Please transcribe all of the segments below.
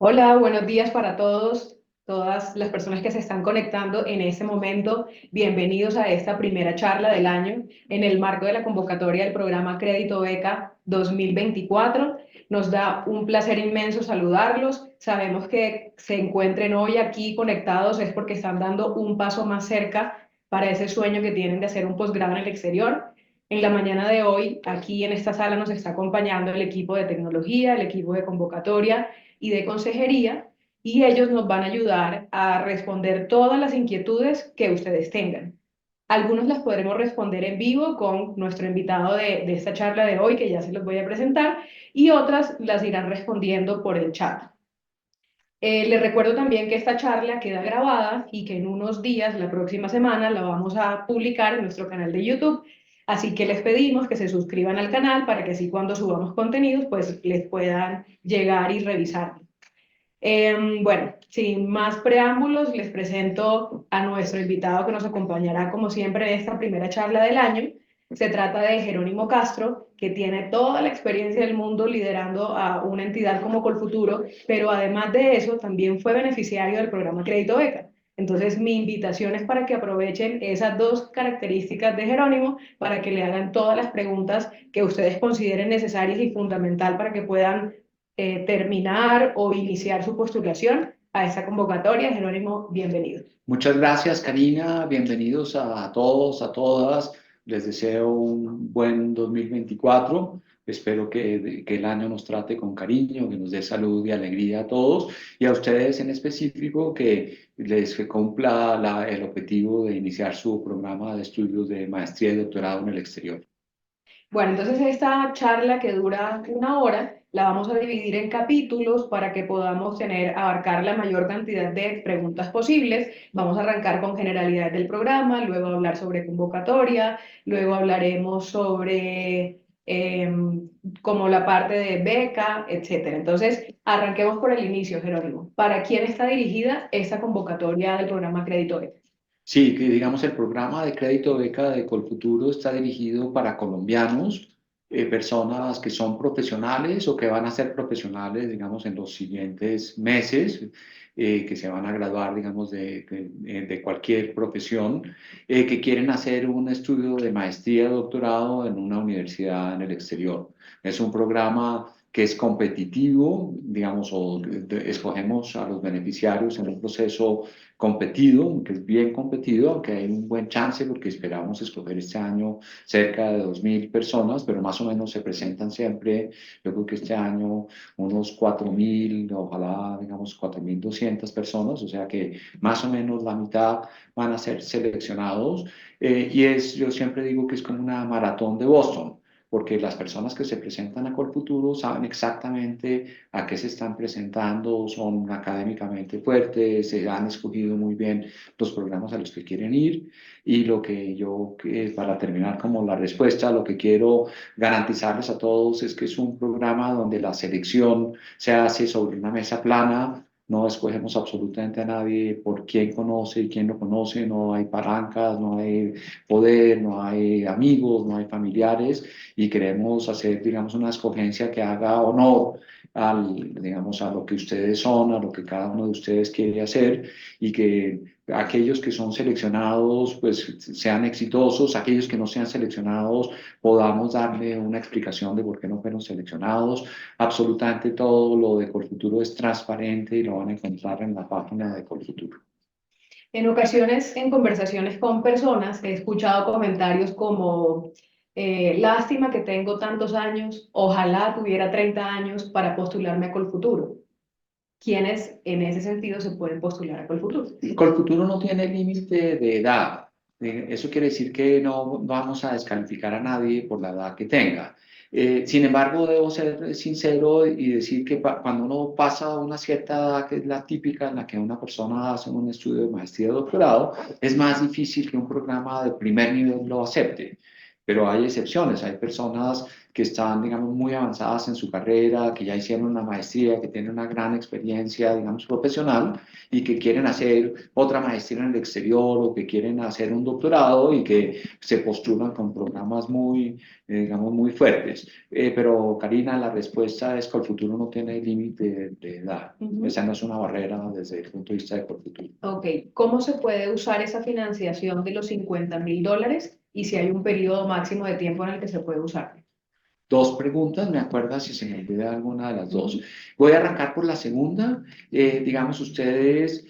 Hola, buenos días para todos, todas las personas que se están conectando en este momento. Bienvenidos a esta primera charla del año en el marco de la convocatoria del programa Crédito Beca 2024. Nos da un placer inmenso saludarlos. Sabemos que se encuentren hoy aquí conectados es porque están dando un paso más cerca para ese sueño que tienen de hacer un posgrado en el exterior. En la mañana de hoy, aquí en esta sala nos está acompañando el equipo de tecnología, el equipo de convocatoria y de consejería, y ellos nos van a ayudar a responder todas las inquietudes que ustedes tengan. Algunos las podremos responder en vivo con nuestro invitado de esta charla de hoy, que ya se los voy a presentar, y otras las irán respondiendo por el chat. Les recuerdo también que esta charla queda grabada y que en unos días, la próxima semana, la vamos a publicar en nuestro canal de YouTube. Así que les pedimos que se suscriban al canal para que así cuando subamos contenidos, pues les puedan llegar y revisar. Bueno, sin más preámbulos, les presento a nuestro invitado que nos acompañará, como siempre, en esta primera charla del año. Se trata de Jerónimo Castro, que tiene toda la experiencia del mundo liderando a una entidad como Colfuturo, pero además de eso, también fue beneficiario del programa Crédito Beca. Entonces, mi invitación es para que aprovechen esas dos características de Jerónimo para que le hagan todas las preguntas que ustedes consideren necesarias y fundamental para que puedan terminar o iniciar su postulación a esa convocatoria. Jerónimo, bienvenido. Muchas gracias, Karina. Bienvenidos a todos, a todas. Les deseo un buen 2024. Espero que el año nos trate con cariño, que nos dé salud y alegría a todos y a ustedes en específico que les cumpla el objetivo de iniciar su programa de estudios de maestría y doctorado en el exterior. Bueno, entonces esta charla que dura una hora la vamos a dividir en capítulos para que podamos abarcar la mayor cantidad de preguntas posibles. Vamos a arrancar con generalidades del programa, luego hablar sobre convocatoria, luego hablaremos sobre como la parte de beca, etcétera. Entonces, arranquemos por el inicio, Jerónimo. ¿Para quién está dirigida esta convocatoria del programa Crédito? Sí, que digamos el programa de crédito beca de Colfuturo está dirigido para colombianos, personas que son profesionales o que van a ser profesionales, digamos, en los siguientes meses, que se van a graduar, digamos, de cualquier profesión, que quieren hacer un estudio de maestría, doctorado en una universidad en el exterior. Es un programa que es competitivo, digamos, escogemos a los beneficiarios en un proceso competido, que es bien competido, aunque hay un buen chance porque esperamos escoger este año cerca de 2.000 personas, pero más o menos se presentan siempre, yo creo que este año unos 4.000, ojalá digamos 4.200 personas, o sea que más o menos la mitad van a ser seleccionados yo siempre digo que es como una maratón de Boston porque las personas que se presentan a Colfuturo saben exactamente a qué se están presentando, son académicamente fuertes, se han escogido muy bien los programas a los que quieren ir y lo que yo, para terminar como la respuesta, lo que quiero garantizarles a todos es que es un programa donde la selección se hace sobre una mesa plana. No escogemos absolutamente a nadie por quién conoce y quién no conoce, no hay palancas, no hay poder, no hay amigos, no hay familiares y queremos hacer, digamos, una escogencia que haga honor digamos, a lo que ustedes son, a lo que cada uno de ustedes quiere hacer y que aquellos que son seleccionados pues sean exitosos, aquellos que no sean seleccionados podamos darle una explicación de por qué no fueron seleccionados. Absolutamente todo lo de Colfuturo es transparente y lo van a encontrar en la página de Colfuturo. En ocasiones, en conversaciones con personas, he escuchado comentarios como, lástima que tengo tantos años, ojalá tuviera 30 años para postularme a Colfuturo. ¿Quiénes en ese sentido se pueden postular a Colfuturo? Colfuturo no tiene límite de edad. Eso quiere decir que no vamos a descalificar a nadie por la edad que tenga. Sin embargo, debo ser sincero y decir que cuando uno pasa una cierta edad, que es la típica en la que una persona hace un estudio de maestría o doctorado, es más difícil que un programa de primer nivel lo acepte. pero hay excepciones, hay personas que están, digamos, muy avanzadas en su carrera, que ya hicieron una maestría, que tienen una gran experiencia, digamos, profesional y que quieren hacer otra maestría en el exterior o que quieren hacer un doctorado y que se postulan con programas muy, digamos, muy fuertes. Pero Karina, la respuesta es que el futuro no tiene límite de edad. Esa no es una barrera desde el punto de vista de Colfuturo. Ok, ¿cómo se puede usar esa financiación de los $50.000 y si hay un periodo máximo de tiempo en el que se puede usar? Dos preguntas, me acuerdo si se me olvida alguna de las dos. Ujú. Voy a arrancar por la segunda. Digamos, ustedes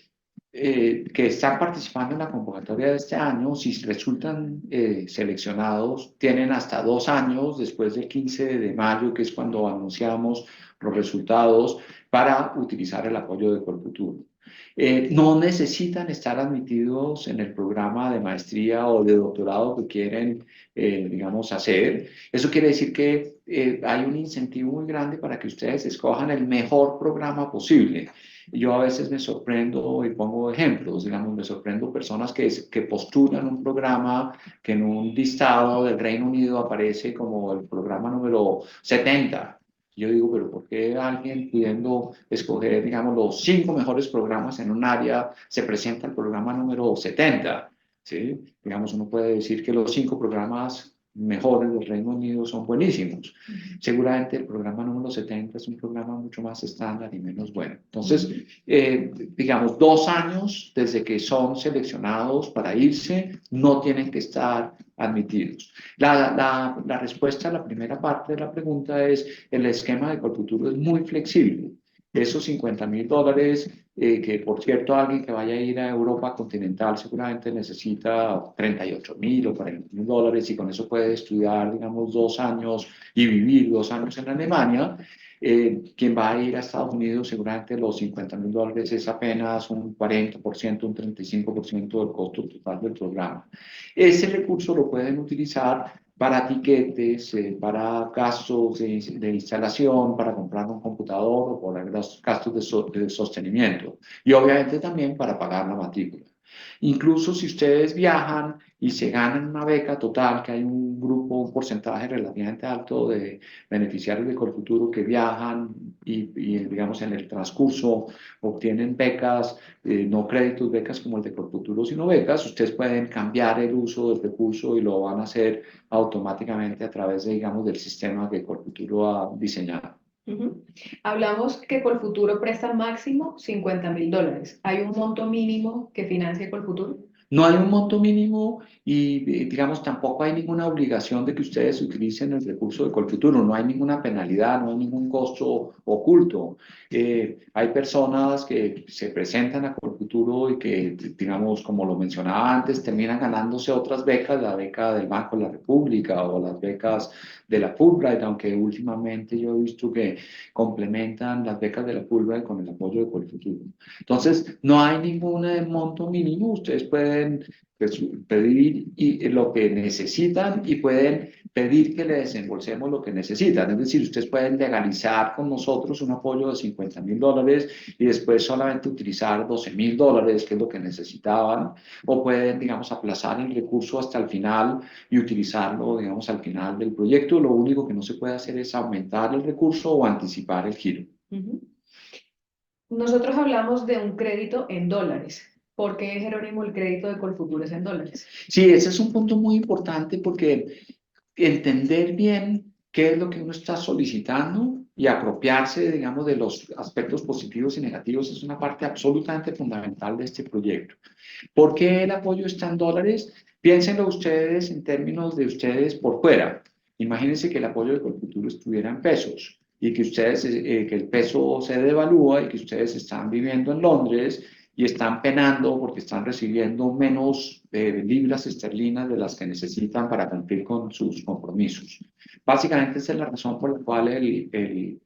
que están participando en la convocatoria de este año, si resultan seleccionados, tienen hasta 2 años después del 15 de mayo, que es cuando anunciamos los resultados, para utilizar el apoyo de Colfuturo. No necesitan estar admitidos en el programa de maestría o de doctorado que quieren, digamos, hacer. Eso quiere decir que hay un incentivo muy grande para que ustedes escojan el mejor programa posible. Yo a veces me sorprendo y pongo ejemplos, digamos, me sorprendo personas que postulan un programa que en un listado del Reino Unido aparece como el programa número 70. Yo digo, pero ¿por qué alguien pudiendo escoger, digamos, los 5 mejores programas en un área se presenta el programa número 70? ¿Sí? Digamos, uno puede decir que los 5 programas mejores del Reino Unido son buenísimos. Seguramente el programa número 70 es un programa mucho más estándar y menos bueno. Entonces, digamos, 2 años desde que son seleccionados para irse, no tienen que estar admitidos. La respuesta a la primera parte de la pregunta es, el esquema de Colfuturo es muy flexible. Esos $50.000, que por cierto alguien que vaya a ir a Europa continental seguramente necesita 38.000 o $40.000 y con eso puede estudiar, digamos, 2 años y vivir 2 años en Alemania. Quien va a ir a Estados Unidos seguramente los $50.000 es apenas un 40%, un 35% del costo total del programa. Ese recurso lo pueden utilizar para tiquetes, para gastos de instalación, para comprar un computador o para los gastos de sostenimiento y obviamente también para pagar la matrícula. Incluso si ustedes viajan y se ganan una beca total, que hay un grupo, un porcentaje relativamente alto de beneficiarios de Colfuturo que viajan digamos, en el transcurso obtienen becas, no créditos, becas como el de Colfuturo, sino becas, ustedes pueden cambiar el uso del recurso y lo van a hacer automáticamente a través de, digamos, del sistema que Colfuturo ha diseñado. Ujú. Hablamos que Colfuturo presta máximo $50.000. ¿Hay un monto mínimo que financie Colfuturo? No hay un monto mínimo y, digamos, tampoco hay ninguna obligación de que ustedes utilicen el recurso de Colfuturo. No hay ninguna penalidad, no hay ningún costo oculto. Hay personas que se presentan a Colfuturo y que, digamos, como lo mencionaba antes, terminan ganándose otras becas, la beca del Banco de la República o las becas de la Fulbright, aunque últimamente yo he visto que complementan las becas de la Fulbright con el apoyo de Colfuturo. Entonces, no hay ningún monto mínimo, ustedes pueden pedir lo que necesitan y pueden pedir que le desembolsemos lo que necesitan. Es decir, ustedes pueden legalizar con nosotros un apoyo de $50.000 y después solamente utilizar $12.000, que es lo que necesitaban, o pueden, digamos, aplazar el recurso hasta el final y utilizarlo, digamos, al final del proyecto. Lo único que no se puede hacer es aumentar el recurso o anticipar el giro. Ujú. Nosotros hablamos de un crédito en dólares. ¿Por qué, Jerónimo, el crédito de Colfuturo es en dólares? Sí, ese es un punto muy importante porque entender bien qué es lo que uno está solicitando y apropiarse, digamos, de los aspectos positivos y negativos es una parte absolutamente fundamental de este proyecto. ¿Por qué el apoyo está en dólares? Piénsenlo ustedes en términos de ustedes por fuera. Imagínense que el apoyo de Colfuturo estuviera en pesos y que ustedes, que el peso se devalúa y que ustedes están viviendo en Londres y están penando porque están recibiendo menos libras esterlinas de las que necesitan para cumplir con sus compromisos. Básicamente esa es la razón por la cual el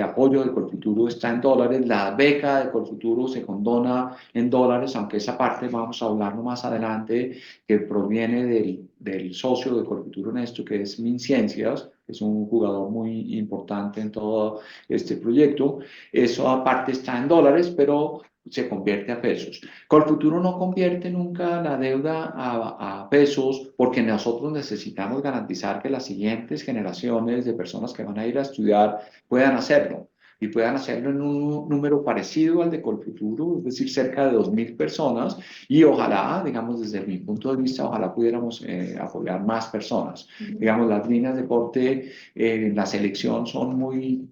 apoyo de Colfuturo está en dólares, la beca de Colfuturo se condona en dólares, aunque esa parte vamos a hablarlo más adelante, que proviene del socio de Colfuturo en esto, que es MinCiencias, es un jugador muy importante en todo este proyecto. Eso aparte está en dólares, pero se convierte a pesos. Colfuturo no convierte nunca la deuda a pesos porque nosotros necesitamos garantizar que las siguientes generaciones de personas que van a ir a estudiar puedan hacerlo y puedan hacerlo en un número parecido al de Colfuturo, es decir, cerca de 2.000 personas y ojalá, digamos, desde mi punto de vista, ojalá pudiéramos apoyar más personas. Digamos, las líneas de corte en la selección son muy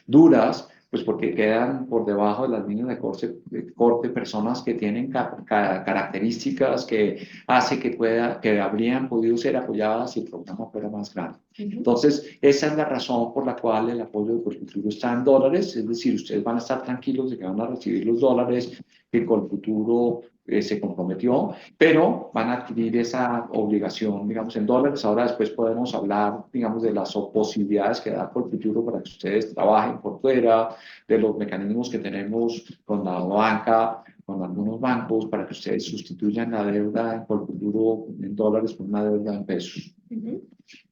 duras, pues porque quedan por debajo de las líneas de corte personas que tienen características que hace que habrían podido ser apoyadas si el programa fuera más grande. Entonces, esa es la razón por la cual el apoyo de Colfuturo está en dólares, es decir, ustedes van a estar tranquilos de que van a recibir los dólares que Colfuturo se comprometió, pero van a adquirir esa obligación, digamos, en dólares. Ahora después podemos hablar, digamos, de las posibilidades que da Colfuturo para que ustedes trabajen por fuera, de los mecanismos que tenemos con la banca, con algunos bancos, para que ustedes sustituyan la deuda en Colfuturo en dólares por una deuda en pesos.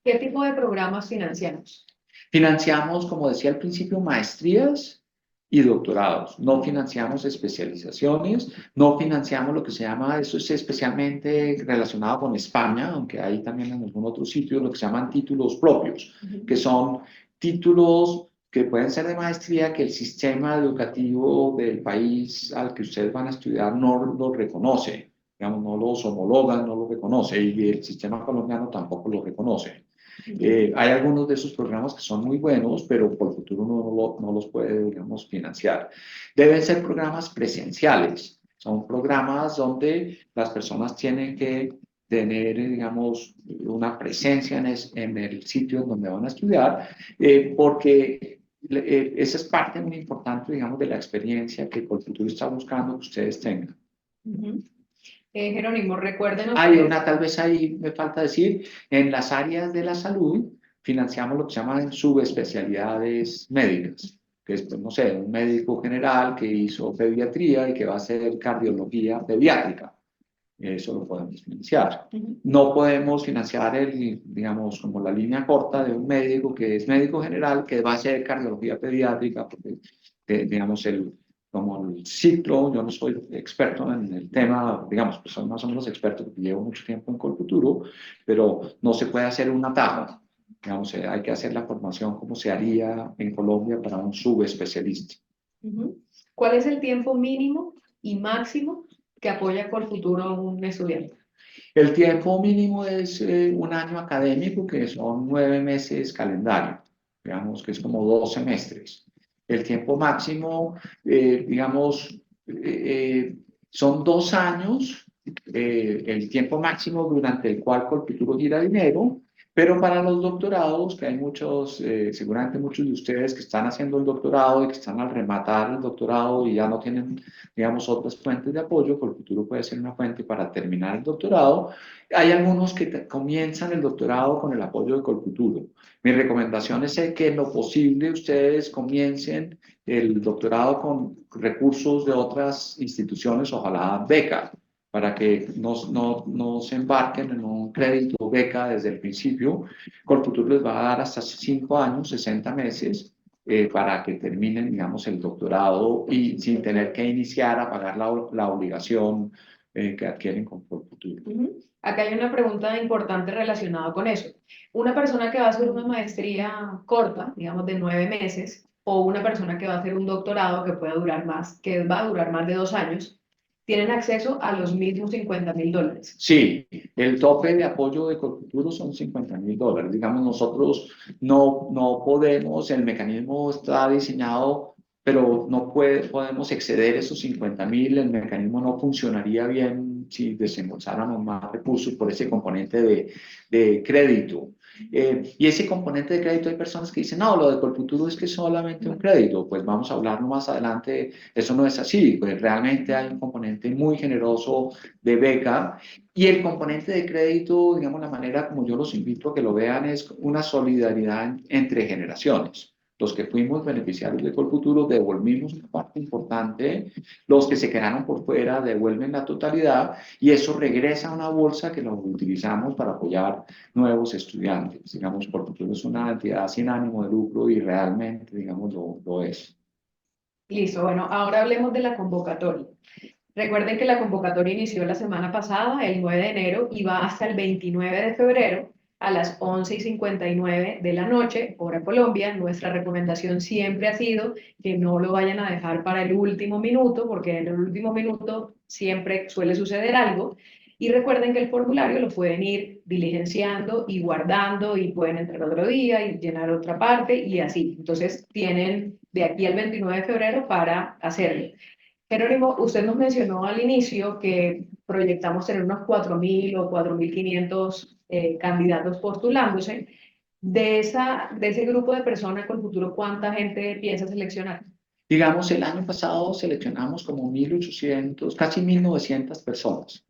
¿Qué tipo de programas financiamos? Financiamos, como decía al principio, maestrías y doctorados. No financiamos especializaciones, no financiamos lo que se llama, eso es especialmente relacionado con España, aunque hay también en algún otro sitio, lo que se llaman títulos propios, que son títulos que pueden ser de maestría que el sistema educativo del país al que ustedes van a estudiar no los reconoce, digamos, no los homologan, no los reconoce y el sistema colombiano tampoco los reconoce. Hay algunos de esos programas que son muy buenos, pero por el futuro no los puede, digamos, financiar. Deben ser programas presenciales. Son programas donde las personas tienen que tener, digamos, una presencia en el sitio donde van a estudiar, porque esa es parte muy importante, digamos, de la experiencia que Colfuturo está buscando que ustedes tengan. Jerónimo, recuérdenos. Hay una, tal vez ahí me falta decir, en las áreas de la salud financiamos lo que se llaman subespecialidades médicas, que es, pues, no sé, un médico general que hizo pediatría y que va a hacer cardiología pediátrica. Eso lo podemos financiar. No podemos financiar digamos, como la línea corta de un médico que es médico general que va a hacer cardiología pediátrica, porque, digamos, como el ciclo, yo no soy experto en el tema, digamos, pues soy más o menos experto porque llevo mucho tiempo en Colfuturo, pero no se puede hacer un atajo. Digamos, hay que hacer la formación como se haría en Colombia para un subespecialista. ¿Cuál es el tiempo mínimo y máximo que apoya Colfuturo a un estudiante? El tiempo mínimo es un año académico, que son 9 meses calendario, digamos que es como 2 semestres. El tiempo máximo, digamos, son 2 años, el tiempo máximo durante el cual Colfuturo gira dinero, pero para los doctorados, que hay muchos, seguramente muchos de ustedes que están haciendo el doctorado y que están al rematar el doctorado y ya no tienen, digamos, otras fuentes de apoyo, Colfuturo puede ser una fuente para terminar el doctorado. Hay algunos que comienzan el doctorado con el apoyo de Colfuturo. Mi recomendación es que en lo posible ustedes comiencen el doctorado con recursos de otras instituciones, ojalá becas, para que no se embarquen en un crédito beca desde el principio. Colfuturo les va a dar hasta 5 años, 60 meses, para que terminen, digamos, el doctorado y sin tener que iniciar a pagar la obligación que adquieren con Colfuturo. Acá hay una pregunta importante relacionada con eso. Una persona que va a hacer una maestría corta, digamos de 9 meses, o una persona que va a hacer un doctorado que pueda durar más, que va a durar más de 2 años, tienen acceso a los mismos $50.000. Sí, el tope de apoyo de Colfuturo son $50.000. Digamos, nosotros no podemos, el mecanismo está diseñado, pero no podemos exceder esos 50.000. El mecanismo no funcionaría bien si desembolsáramos más recursos por ese componente de crédito. Y ese componente de crédito hay personas que dicen, no, lo de Colfuturo es que es solamente un crédito. Pues vamos a hablarlo más adelante. Eso no es así. Pues realmente hay un componente muy generoso de beca y el componente de crédito, digamos, la manera como yo los invito a que lo vean es una solidaridad entre generaciones. Los que fuimos beneficiarios de Colfuturo devolvimos una parte importante, los que se quedaron por fuera devuelven la totalidad y eso regresa a una bolsa que lo utilizamos para apoyar nuevos estudiantes. Digamos, Colfuturo es una entidad sin ánimo de lucro y realmente, digamos, lo es. Listo, bueno, ahora hablemos de la convocatoria. Recuerden que la convocatoria inició la semana pasada, el 9 de enero, y va hasta el 29 de febrero a las 11:59 de la noche, hora Colombia. Nuestra recomendación siempre ha sido que no lo vayan a dejar para el último minuto, porque en el último minuto siempre suele suceder algo. Y recuerden que el formulario lo pueden ir diligenciando y guardando y pueden entrar otro día y llenar otra parte y así. Entonces tienen de aquí al 29 de febrero para hacerlo. Jerónimo, usted nos mencionó al inicio que proyectamos tener unos 4.000 o 4.500 candidatos postulándose. De ese grupo de personas con futuro, ¿cuánta gente piensa seleccionar? Digamos, el año pasado seleccionamos como 1.800, casi 1.900 personas.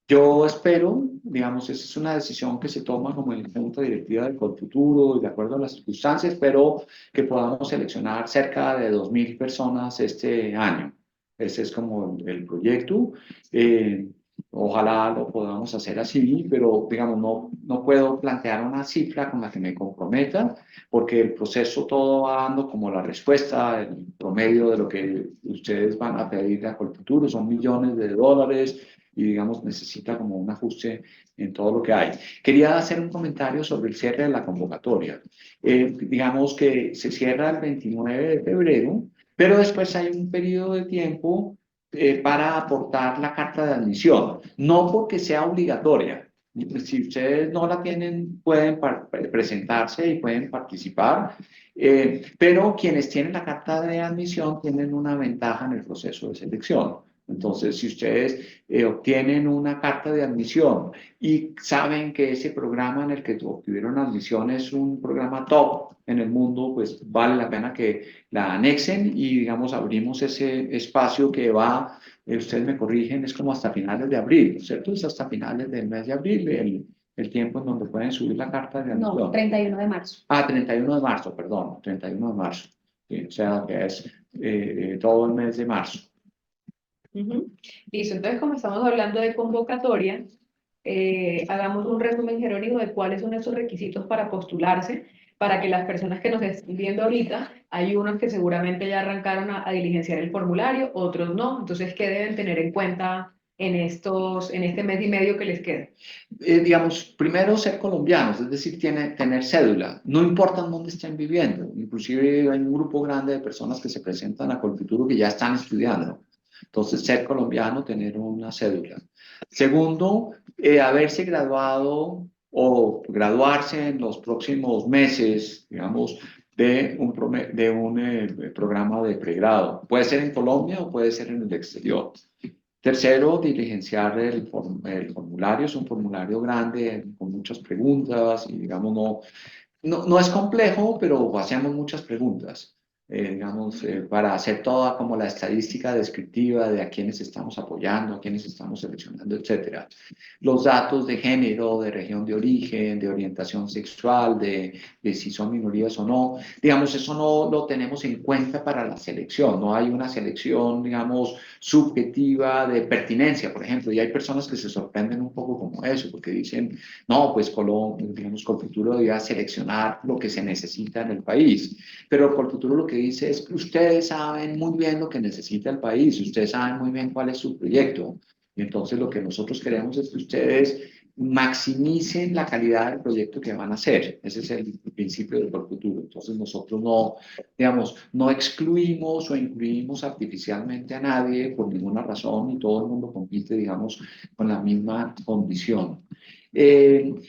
Yo espero, digamos, esa es una decisión que se toma como en la Junta Directiva del Colfuturo y de acuerdo a las circunstancias, espero que podamos seleccionar cerca de 2.000 personas este año. Ese es como el proyecto. Eh, Ojalá lo podamos hacer así, pero digamos, no puedo plantear una cifra con la que me comprometa, porque el proceso todo va dando como la respuesta, el promedio de lo que ustedes van a pedir a Colfuturo, son millones de dólares y digamos necesita como un ajuste en todo lo que hay. Quería hacer un comentario sobre el cierre de la convocatoria. Digamos que se cierra el 29 de febrero, pero después hay un periodo de tiempo para aportar la carta de admisión, no porque sea obligatoria. Si ustedes no la tienen, pueden presentarse y pueden participar, pero quienes tienen la carta de admisión tienen una ventaja en el proceso de selección. Entonces, si ustedes obtienen una carta de admisión y saben que ese programa en el que obtuvieron admisión es un programa top en el mundo, pues vale la pena que la anexen y, digamos, abrimos ese espacio que va, ustedes me corrigen, es como hasta finales de abril, ¿cierto? Es hasta finales del mes de abril el tiempo en donde pueden subir la carta de admisión. No, 31 de marzo. 31 de marzo, perdón, 31 de marzo. Sí, o sea, que es todo el mes de marzo. Listo, entonces como estamos hablando de convocatoria, hagamos un resumen, Jerónimo, de cuáles son esos requisitos para postularse, para que las personas que nos estén viendo ahorita, hay unos que seguramente ya arrancaron a diligenciar el formulario, otros no, entonces, ¿qué deben tener en cuenta en este mes y medio que les queda? Digamos, primero ser colombianos, es decir, tener cédula, no importa en dónde estén viviendo, inclusive hay un grupo grande de personas que se presentan a Colfuturo que ya están estudiando. Entonces, ser colombiano, tener una cédula. Segundo, haberse graduado o graduarse en los próximos meses, digamos, de un programa de pregrado. Puede ser en Colombia o puede ser en el exterior. Tercero, diligenciar el formulario. Es un formulario grande con muchas preguntas y, digamos, no es complejo, pero hacemos muchas preguntas, digamos, para hacer toda como la estadística descriptiva de a quiénes estamos apoyando, a quiénes estamos seleccionando, etcétera. Los datos de género, de región de origen, de orientación sexual, de si son minorías o no, digamos, eso no lo tenemos en cuenta para la selección, no hay una selección, digamos, subjetiva de pertinencia, por ejemplo, y hay personas que se sorprenden un poco como eso, porque dicen, no, pues Colombia, digamos, Colfuturo debería seleccionar lo que se necesita en el país. Pero Colfuturo lo que dice es que ustedes saben muy bien lo que necesita el país, ustedes saben muy bien cuál es su proyecto. Y entonces lo que nosotros queremos es que ustedes maximicen la calidad del proyecto que van a hacer. Ese es el principio del Colfuturo. Entonces nosotros no, digamos, no excluimos o incluimos artificialmente a nadie por ninguna razón y todo el mundo compite, digamos, con la misma condición. El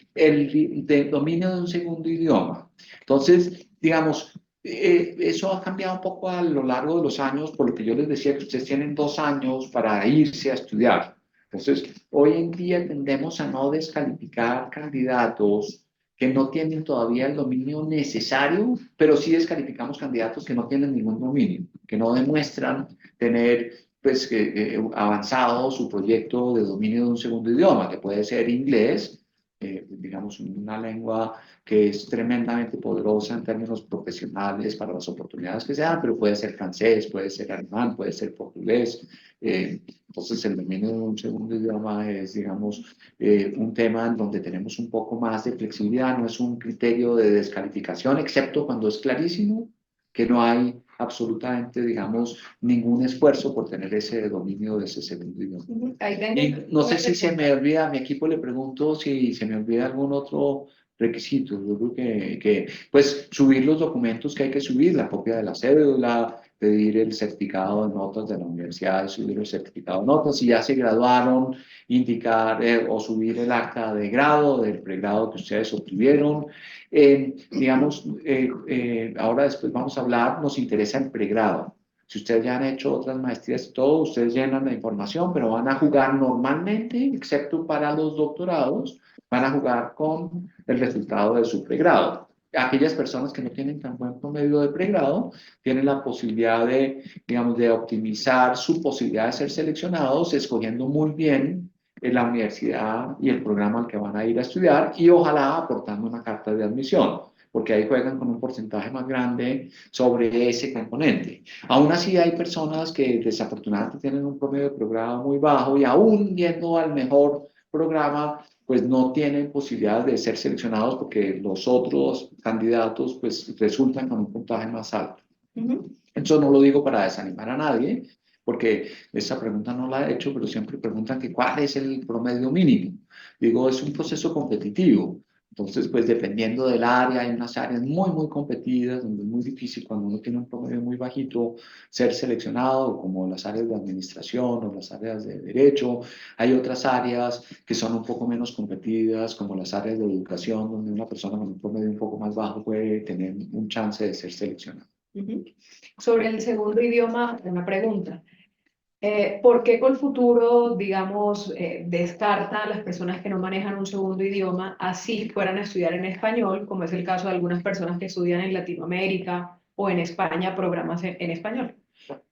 dominio de un segundo idioma. Entonces, digamos, eso ha cambiado un poco a lo largo de los años, por lo que yo les decía que ustedes tienen 2 años para irse a estudiar. Entonces, hoy en día tendemos a no descalificar candidatos que no tienen todavía el dominio necesario, pero sí descalificamos candidatos que no tienen ningún dominio, que no demuestran tener pues, avanzado su proyecto de dominio de un segundo idioma, que puede ser inglés, digamos, una lengua que es tremendamente poderosa en términos profesionales para las oportunidades que se dan, pero puede ser francés, puede ser alemán, puede ser portugués. Entonces, el dominio de un segundo idioma es, digamos, un tema en donde tenemos un poco más de flexibilidad, no es un criterio de descalificación, excepto cuando es clarísimo que no hay absolutamente, digamos, ningún esfuerzo por tener ese dominio de ese segundo idioma. Ahí tengo Y no sé una si se pregunta. me olvida, a mi equipo le pregunto si se me olvida algún otro requisito. Yo creo pues, subir los documentos que hay que subir, la copia de la cédula, pedir el certificado de notas de la universidad, subir el certificado de notas, si ya se graduaron, indicar o subir el acta de grado, del pregrado que ustedes obtuvieron. Digamos, ahora después vamos a hablar, nos interesa el pregrado. Si ustedes ya han hecho otras maestrías y todo, ustedes llenan la información, pero van a jugar normalmente, excepto para los doctorados, van a jugar con el resultado de su pregrado. Aquellas personas que no tienen tan buen promedio de pregrado tienen la posibilidad de, digamos, de optimizar su posibilidad de ser seleccionados, escogiendo muy bien en la universidad y el programa al que van a ir a estudiar y ojalá aportando una carta de admisión, porque ahí juegan con un porcentaje más grande sobre ese componente. Aún así hay personas que desafortunadamente tienen un promedio de programa muy bajo y aún yendo al mejor programa, pues no tienen posibilidad de ser seleccionados porque los otros candidatos pues resultan con un puntaje más alto. Eso no lo digo para desanimar a nadie, porque esa pregunta no la he hecho, pero siempre preguntan que cuál es el promedio mínimo. Digo, es un proceso competitivo. Entonces, pues dependiendo del área, hay unas áreas muy, muy competidas, donde es muy difícil cuando uno tiene un promedio muy bajito ser seleccionado, como las áreas de administración o las áreas de derecho. Hay otras áreas que son un poco menos competidas, como las áreas de educación, donde una persona con un promedio un poco más bajo puede tener un chance de ser seleccionado. Sobre el segundo idioma, una pregunta. ¿Por qué Colfuturo, digamos, descarta a las personas que no manejan un segundo idioma, así fueran a estudiar en español, como es el caso de algunas personas que estudian en Latinoamérica o en España programas en español?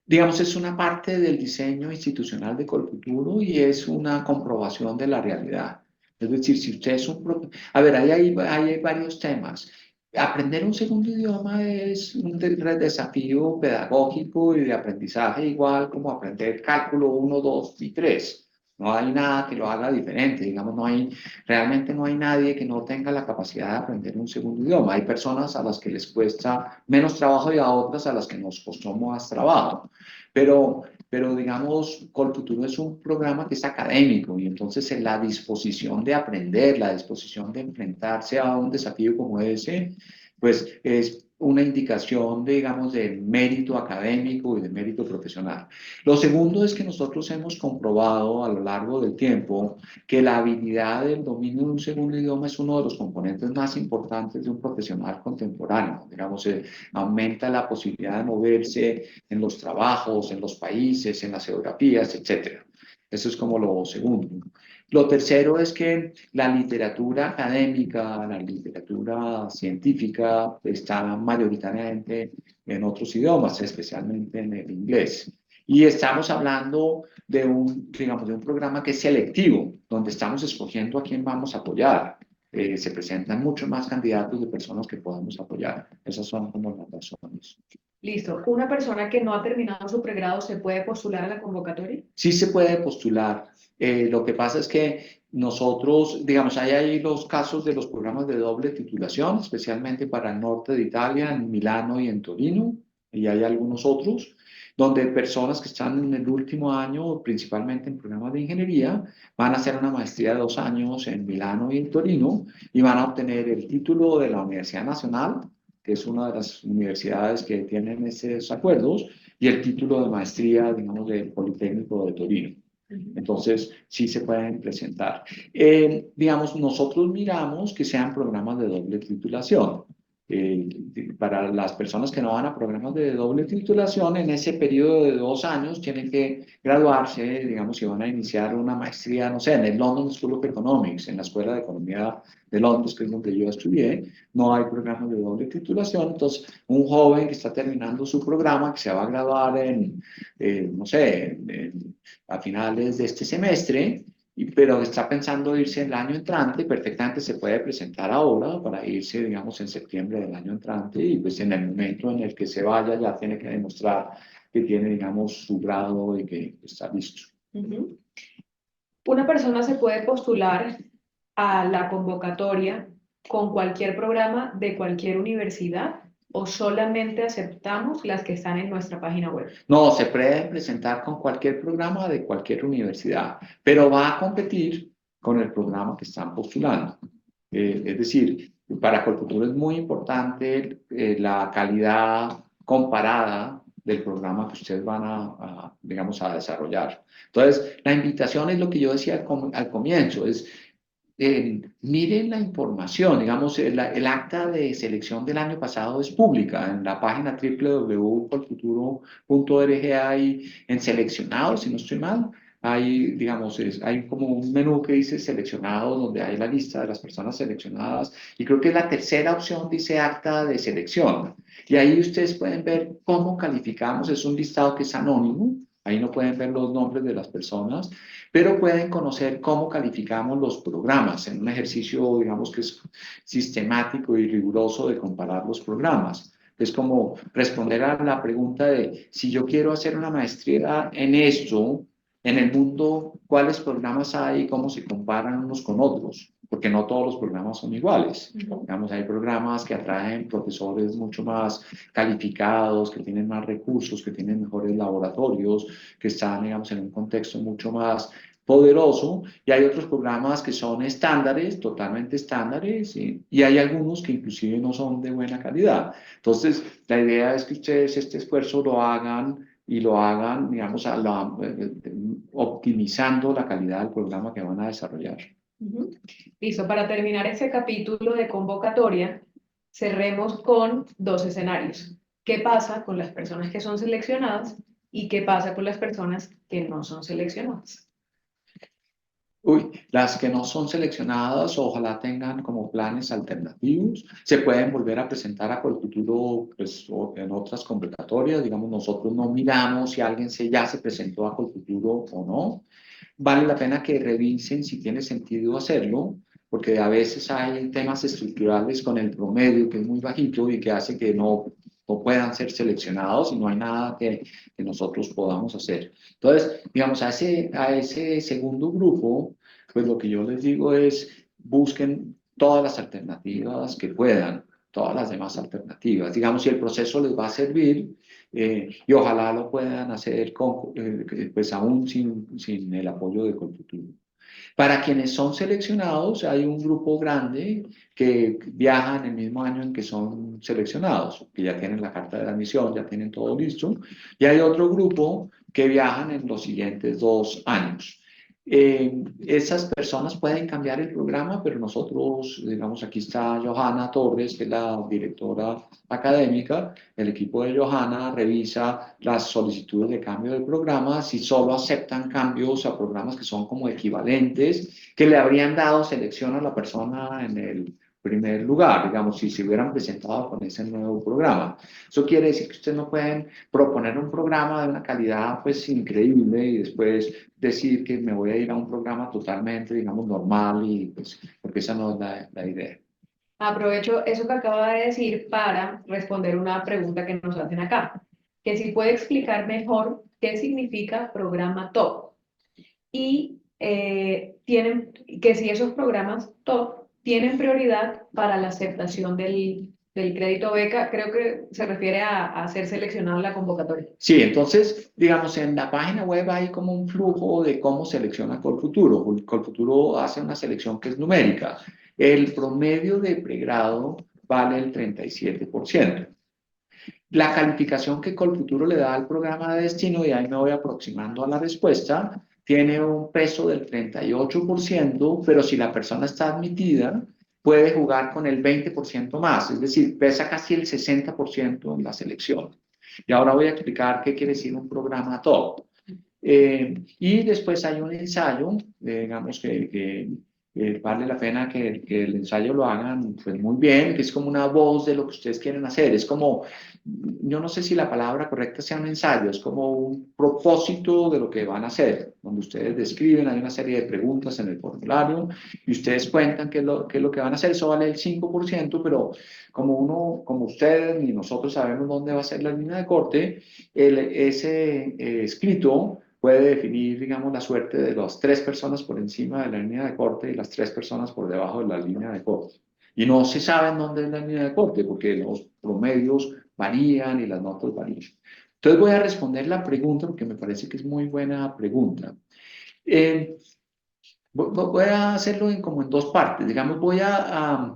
Digamos, es una parte del diseño institucional de Colfuturo y es una comprobación de la realidad. Es decir, si usted es un... A ver, ahí hay varios temas. Aprender un segundo idioma es un desafío pedagógico y de aprendizaje igual como aprender cálculo 1, 2 y 3. No hay nada que lo haga diferente, digamos, realmente no hay nadie que no tenga la capacidad de aprender un segundo idioma. Hay personas a las que les cuesta menos trabajo y a otras a las que nos costó más trabajo. Pero digamos, Colfuturo es un programa que es académico y entonces en la disposición de aprender, la disposición de enfrentarse a un desafío como ese, pues es una indicación, digamos, de mérito académico y de mérito profesional. Lo segundo es que nosotros hemos comprobado a lo largo del tiempo que la habilidad del dominio de un segundo idioma es uno de los componentes más importantes de un profesional contemporáneo. Digamos, aumenta la posibilidad de moverse en los trabajos, en los países, en las geografías, etc. Eso es como lo segundo. Lo tercero es que la literatura académica, la literatura científica está mayoritariamente en otros idiomas, especialmente en el inglés. Y estamos hablando digamos, de un programa que es selectivo, donde estamos escogiendo a quién vamos a apoyar. Se presentan muchos más candidatos de personas que podamos apoyar. Esas son como las razones. Listo. ¿Una persona que no ha terminado su pregrado se puede postular a la convocatoria? Sí se puede postular. Lo que pasa es que nosotros, digamos, hay ahí los casos de los programas de doble titulación, especialmente para el norte de Italia, en Milano y en Torino, y hay algunos otros, donde personas que están en el último año, principalmente en programas de ingeniería, van a hacer una maestría de 2 años en Milano y en Torino y van a obtener el título de la Universidad Nacional, que es una de las universidades que tienen esos acuerdos, y el título de maestría, digamos, del Politécnico de Torino. Entonces, sí se pueden presentar. Digamos, nosotros miramos que sean programas de doble titulación. Para las personas que no van a programas de doble titulación, en ese periodo de 2 años tienen que graduarse, digamos, si van a iniciar una maestría, no sé, en el London School of Economics, en la Escuela de Economía de Londres, que es donde yo estudié, no hay programas de doble titulación. Entonces, un joven que está terminando su programa, que se va a graduar no sé, a finales de este semestre, pero está pensando irse el año entrante, perfectamente se puede presentar ahora para irse, digamos, en septiembre del año entrante y pues en el momento en el que se vaya ya tiene que demostrar que tiene, digamos, su grado y que está listo. Ujú. Una persona se puede postular a la convocatoria con cualquier programa de cualquier universidad o solamente aceptamos las que están en nuestra página web. No, se puede presentar con cualquier programa de cualquier universidad, pero va a competir con el programa que están postulando. Es decir, para Colfuturo es muy importante la calidad comparada del programa que ustedes van digamos, a desarrollar. Entonces, la invitación es lo que yo decía al comienzo, es miren la información, digamos, el acta de selección del año pasado es pública en la página www.colfuturo.org hay en seleccionados, si no estoy mal, hay, digamos, hay como un menú que dice seleccionados, donde hay la lista de las personas seleccionadas, y creo que la tercera opción dice acta de selección. Y ahí ustedes pueden ver cómo calificamos, es un listado que es anónimo, ahí no pueden ver los nombres de las personas, pero pueden conocer cómo calificamos los programas en un ejercicio, digamos, que es sistemático y riguroso de comparar los programas. Es como responder a la pregunta de si yo quiero hacer una maestría en esto, en el mundo, ¿cuáles programas hay y cómo se comparan unos con otros? Porque no todos los programas son iguales. Digamos, hay programas que atraen profesores mucho más calificados, que tienen más recursos, que tienen mejores laboratorios, que están, digamos, en un contexto mucho más poderoso, y hay otros programas que son estándares, totalmente estándares, y hay algunos que inclusive no son de buena calidad. Entonces, la idea es que ustedes este esfuerzo lo hagan y lo hagan, digamos, optimizando la calidad del programa que van a desarrollar. Ujú. Listo, para terminar este capítulo de convocatoria, cerremos con dos escenarios. ¿Qué pasa con las personas que son seleccionadas y qué pasa con las personas que no son seleccionadas? Uy, las que no son seleccionadas, ojalá tengan como planes alternativos. Se pueden volver a presentar a Colfuturo pues, en otras convocatorias. Digamos, nosotros no miramos si alguien ya se presentó a Colfuturo o no. Vale la pena que revisen si tiene sentido hacerlo, porque a veces hay temas estructurales con el promedio que es muy bajito y que hace que no puedan ser seleccionados y no hay nada que nosotros podamos hacer. Entonces, digamos, a ese segundo grupo, pues lo que yo les digo es busquen todas las alternativas que puedan, todas las demás alternativas. Digamos, si el proceso les va a servir, y ojalá lo puedan hacer pues aún sin el apoyo de Colfuturo. Para quienes son seleccionados, hay un grupo grande que viaja en el mismo año en que son seleccionados, que ya tienen la carta de admisión, ya tienen todo listo, y hay otro grupo que viajan en los siguientes 2 años. Esas personas pueden cambiar el programa, pero nosotros, digamos, aquí está Johanna Torres, que es la directora académica. El equipo de Johanna revisa las solicitudes de cambio del programa, si solo aceptan cambios a programas que son como equivalentes, que le habrían dado selección a la persona en el primer lugar, digamos, si se hubieran presentado con ese nuevo programa. Eso quiere decir que ustedes no pueden proponer un programa de una calidad pues increíble y después decir que me voy a ir a un programa totalmente, digamos, normal y pues, porque esa no es la idea. Aprovecho eso que acaba de decir para responder una pregunta que nos hacen acá, que si puede explicar mejor qué significa programa top y que si esos programas top tienen prioridad para la aceptación del crédito beca, creo que se refiere a ser seleccionado en la convocatoria. Sí, entonces, digamos, en la página web hay como un flujo de cómo selecciona Colfuturo. Colfuturo hace una selección que es numérica. El promedio de pregrado vale el 37%. La calificación que Colfuturo le da al programa de destino, y ahí me voy aproximando a la respuesta, tiene un peso del 38%, pero si la persona está admitida, puede jugar con el 20% más, es decir, pesa casi el 60% en la selección. Y ahora voy a explicar qué quiere decir un programa top. Y después hay un ensayo, digamos vale la pena que el ensayo lo hagan pues muy bien, que es como una voz de lo que ustedes quieren hacer. Es como, yo no sé si la palabra correcta sea un ensayo, es como un propósito de lo que van a hacer, donde ustedes describen, hay una serie de preguntas en el formulario y ustedes cuentan qué es lo que van a hacer. Eso vale el 5%, pero como ustedes ni nosotros sabemos dónde va a ser la línea de corte, ese escrito puede definir, digamos, la suerte de las tres personas por encima de la línea de corte y las tres personas por debajo de la línea de corte. Y no se sabe en dónde es la línea de corte porque los promedios varían y las notas varían. Entonces voy a responder la pregunta porque me parece que es muy buena pregunta. Eh, voy a hacerlo como en dos partes. Digamos, voy a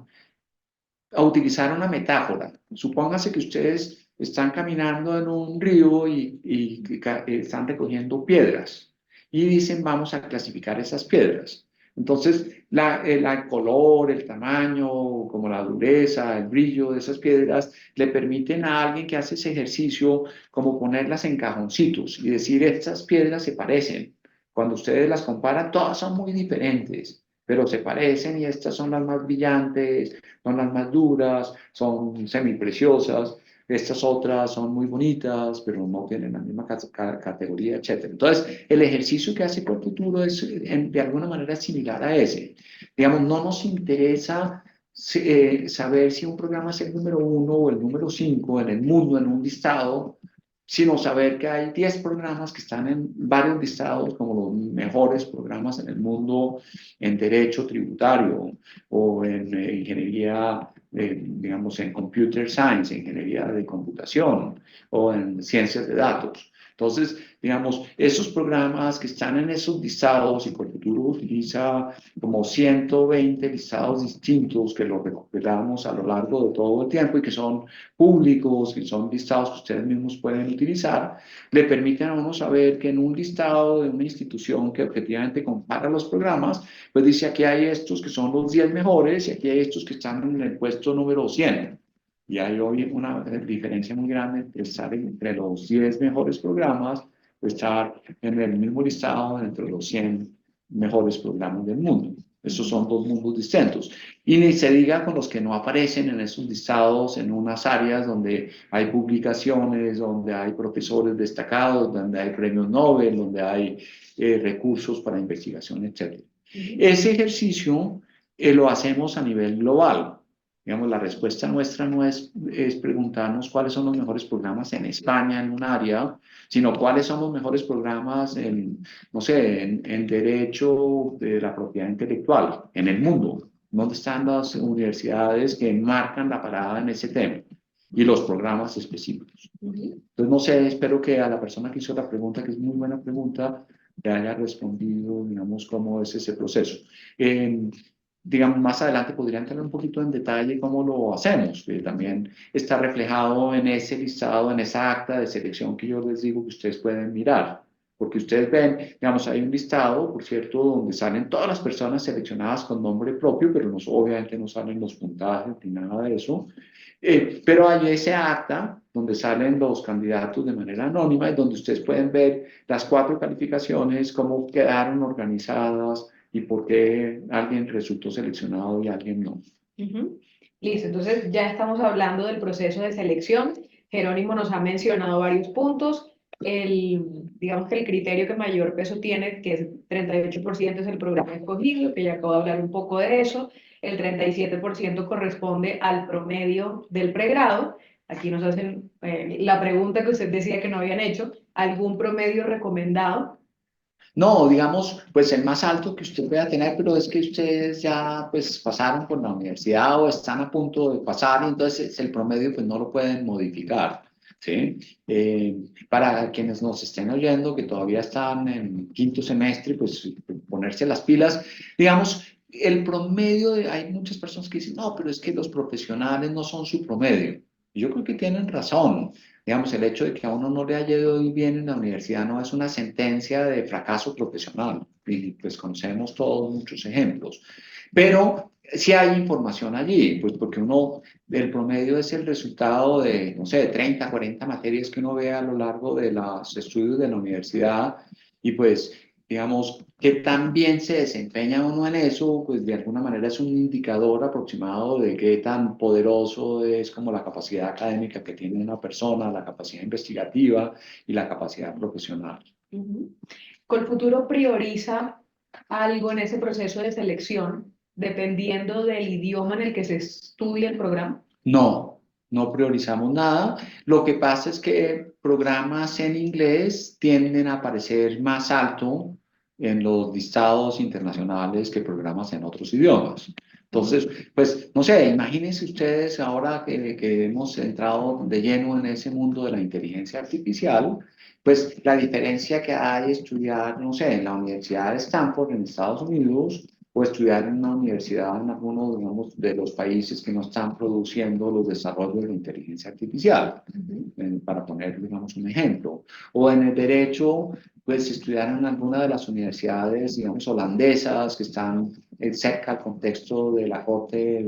utilizar una metáfora. Supóngase que ustedes están caminando en un río y están recogiendo piedras y dicen vamos a clasificar esas piedras. Entonces, el color, el tamaño, como la dureza, el brillo de esas piedras le permiten a alguien que hace ese ejercicio como ponerlas en cajoncitos y decir, estas piedras se parecen. Cuando ustedes las comparan, todas son muy diferentes, pero se parecen y estas son las más brillantes, son las más duras, son semipreciosas, estas otras son muy bonitas, pero no tienen la misma categoría, etc. Entonces, el ejercicio que hace Cuerpo Futuro es de alguna manera similar a ese. Digamos, no nos interesa saber si un programa es el número uno o el número cinco en el mundo, en un listado, sino saber que hay 10 programas que están en varios listados como los mejores programas en el mundo en derecho tributario o en ingeniería, digamos, en computer science, ingeniería de computación o en ciencias de datos. Entonces, digamos, esos programas que están en esos listados y Colfuturo utiliza como 120 listados distintos que los recuperamos a lo largo de todo el tiempo y que son públicos, que son listados que ustedes mismos pueden utilizar, le permiten a uno saber que en un listado de una institución que objetivamente compara los programas, pues dice aquí hay estos que son los 10 mejores y aquí hay estos que están en el puesto número 100. Y hay hoy una diferencia muy grande entre estar entre los 10 mejores programas o estar en el mismo listado entre los 100 mejores programas del mundo. Esos son dos mundos distintos. Y ni se diga con los que no aparecen en esos listados en unas áreas donde hay publicaciones, donde hay profesores destacados, donde hay premios Nobel, donde hay recursos para investigación, etc. Ese ejercicio lo hacemos a nivel global. Digamos, la respuesta nuestra no es preguntarnos cuáles son los mejores programas en España en un área, sino cuáles son los mejores programas en, no sé, en derecho de la propiedad intelectual en el mundo. ¿Dónde están las universidades que marcan la parada en ese tema? Y los programas específicos. Entonces, no sé, espero que a la persona que hizo la pregunta, que es muy buena pregunta, le haya respondido, digamos, cómo es ese proceso. Digamos, más adelante podría entrar un poquito en detalle cómo lo hacemos, que también está reflejado en ese listado, en esa acta de selección que yo les digo que ustedes pueden mirar. Porque ustedes ven, digamos, hay un listado, por cierto, donde salen todas las personas seleccionadas con nombre propio, pero obviamente no salen los puntajes ni nada de eso. Pero hay ese acta donde salen los candidatos de manera anónima y donde ustedes pueden ver las 4 calificaciones, cómo quedaron organizadas y por qué alguien resultó seleccionado y alguien no. Listo, entonces ya estamos hablando del proceso de selección. Jerónimo nos ha mencionado varios puntos. Digamos que el criterio que mayor peso tiene, que es 38%, es el programa escogido, que ya acabo de hablar un poco de eso. El 37% corresponde al promedio del pregrado. Aquí nos hacen la pregunta que usted decía que no habían hecho, ¿algún promedio recomendado? No, digamos, pues el más alto que usted pueda tener, pero es que ustedes ya pues pasaron por la universidad o están a punto de pasar y entonces el promedio pues no lo pueden modificar, ¿sí? Para quienes nos estén oyendo que todavía están en quinto semestre, pues ponerse las pilas, digamos, el promedio, hay muchas personas que dicen, no, pero es que los profesionales no son su promedio. Y yo creo que tienen razón. Digamos, el hecho de que a uno no le haya ido bien en la universidad no es una sentencia de fracaso profesional. Y pues conocemos todos muchos ejemplos. Pero sí hay información allí, pues porque el promedio es el resultado de, no sé, 30, 40 materias que uno ve a lo largo de los estudios de la universidad. Y pues digamos, que tan bien se desempeña uno en eso, pues de alguna manera es un indicador aproximado de qué tan poderoso es como la capacidad académica que tiene una persona, la capacidad investigativa y la capacidad profesional. Ujú. Colfuturo prioriza algo en ese proceso de selección dependiendo del idioma en el que se estudia el programa. No, no priorizamos nada. Lo que pasa es que programas en inglés tienden a aparecer más alto en los listados internacionales que programas en otros idiomas. Ujú. Entonces, pues, no sé, imagínense ustedes ahora que hemos entrado de lleno en ese mundo de la inteligencia artificial, pues la diferencia que hay estudiar, no sé, en la Universidad de Stanford en Estados Unidos o estudiar en una universidad en alguno, digamos, de los países que no están produciendo los desarrollos de la inteligencia artificial, Ujú. para poner, digamos, un ejemplo. O en el derecho, pues estudiar en alguna de las universidades, digamos, holandesas que están cerca al contexto de la Corte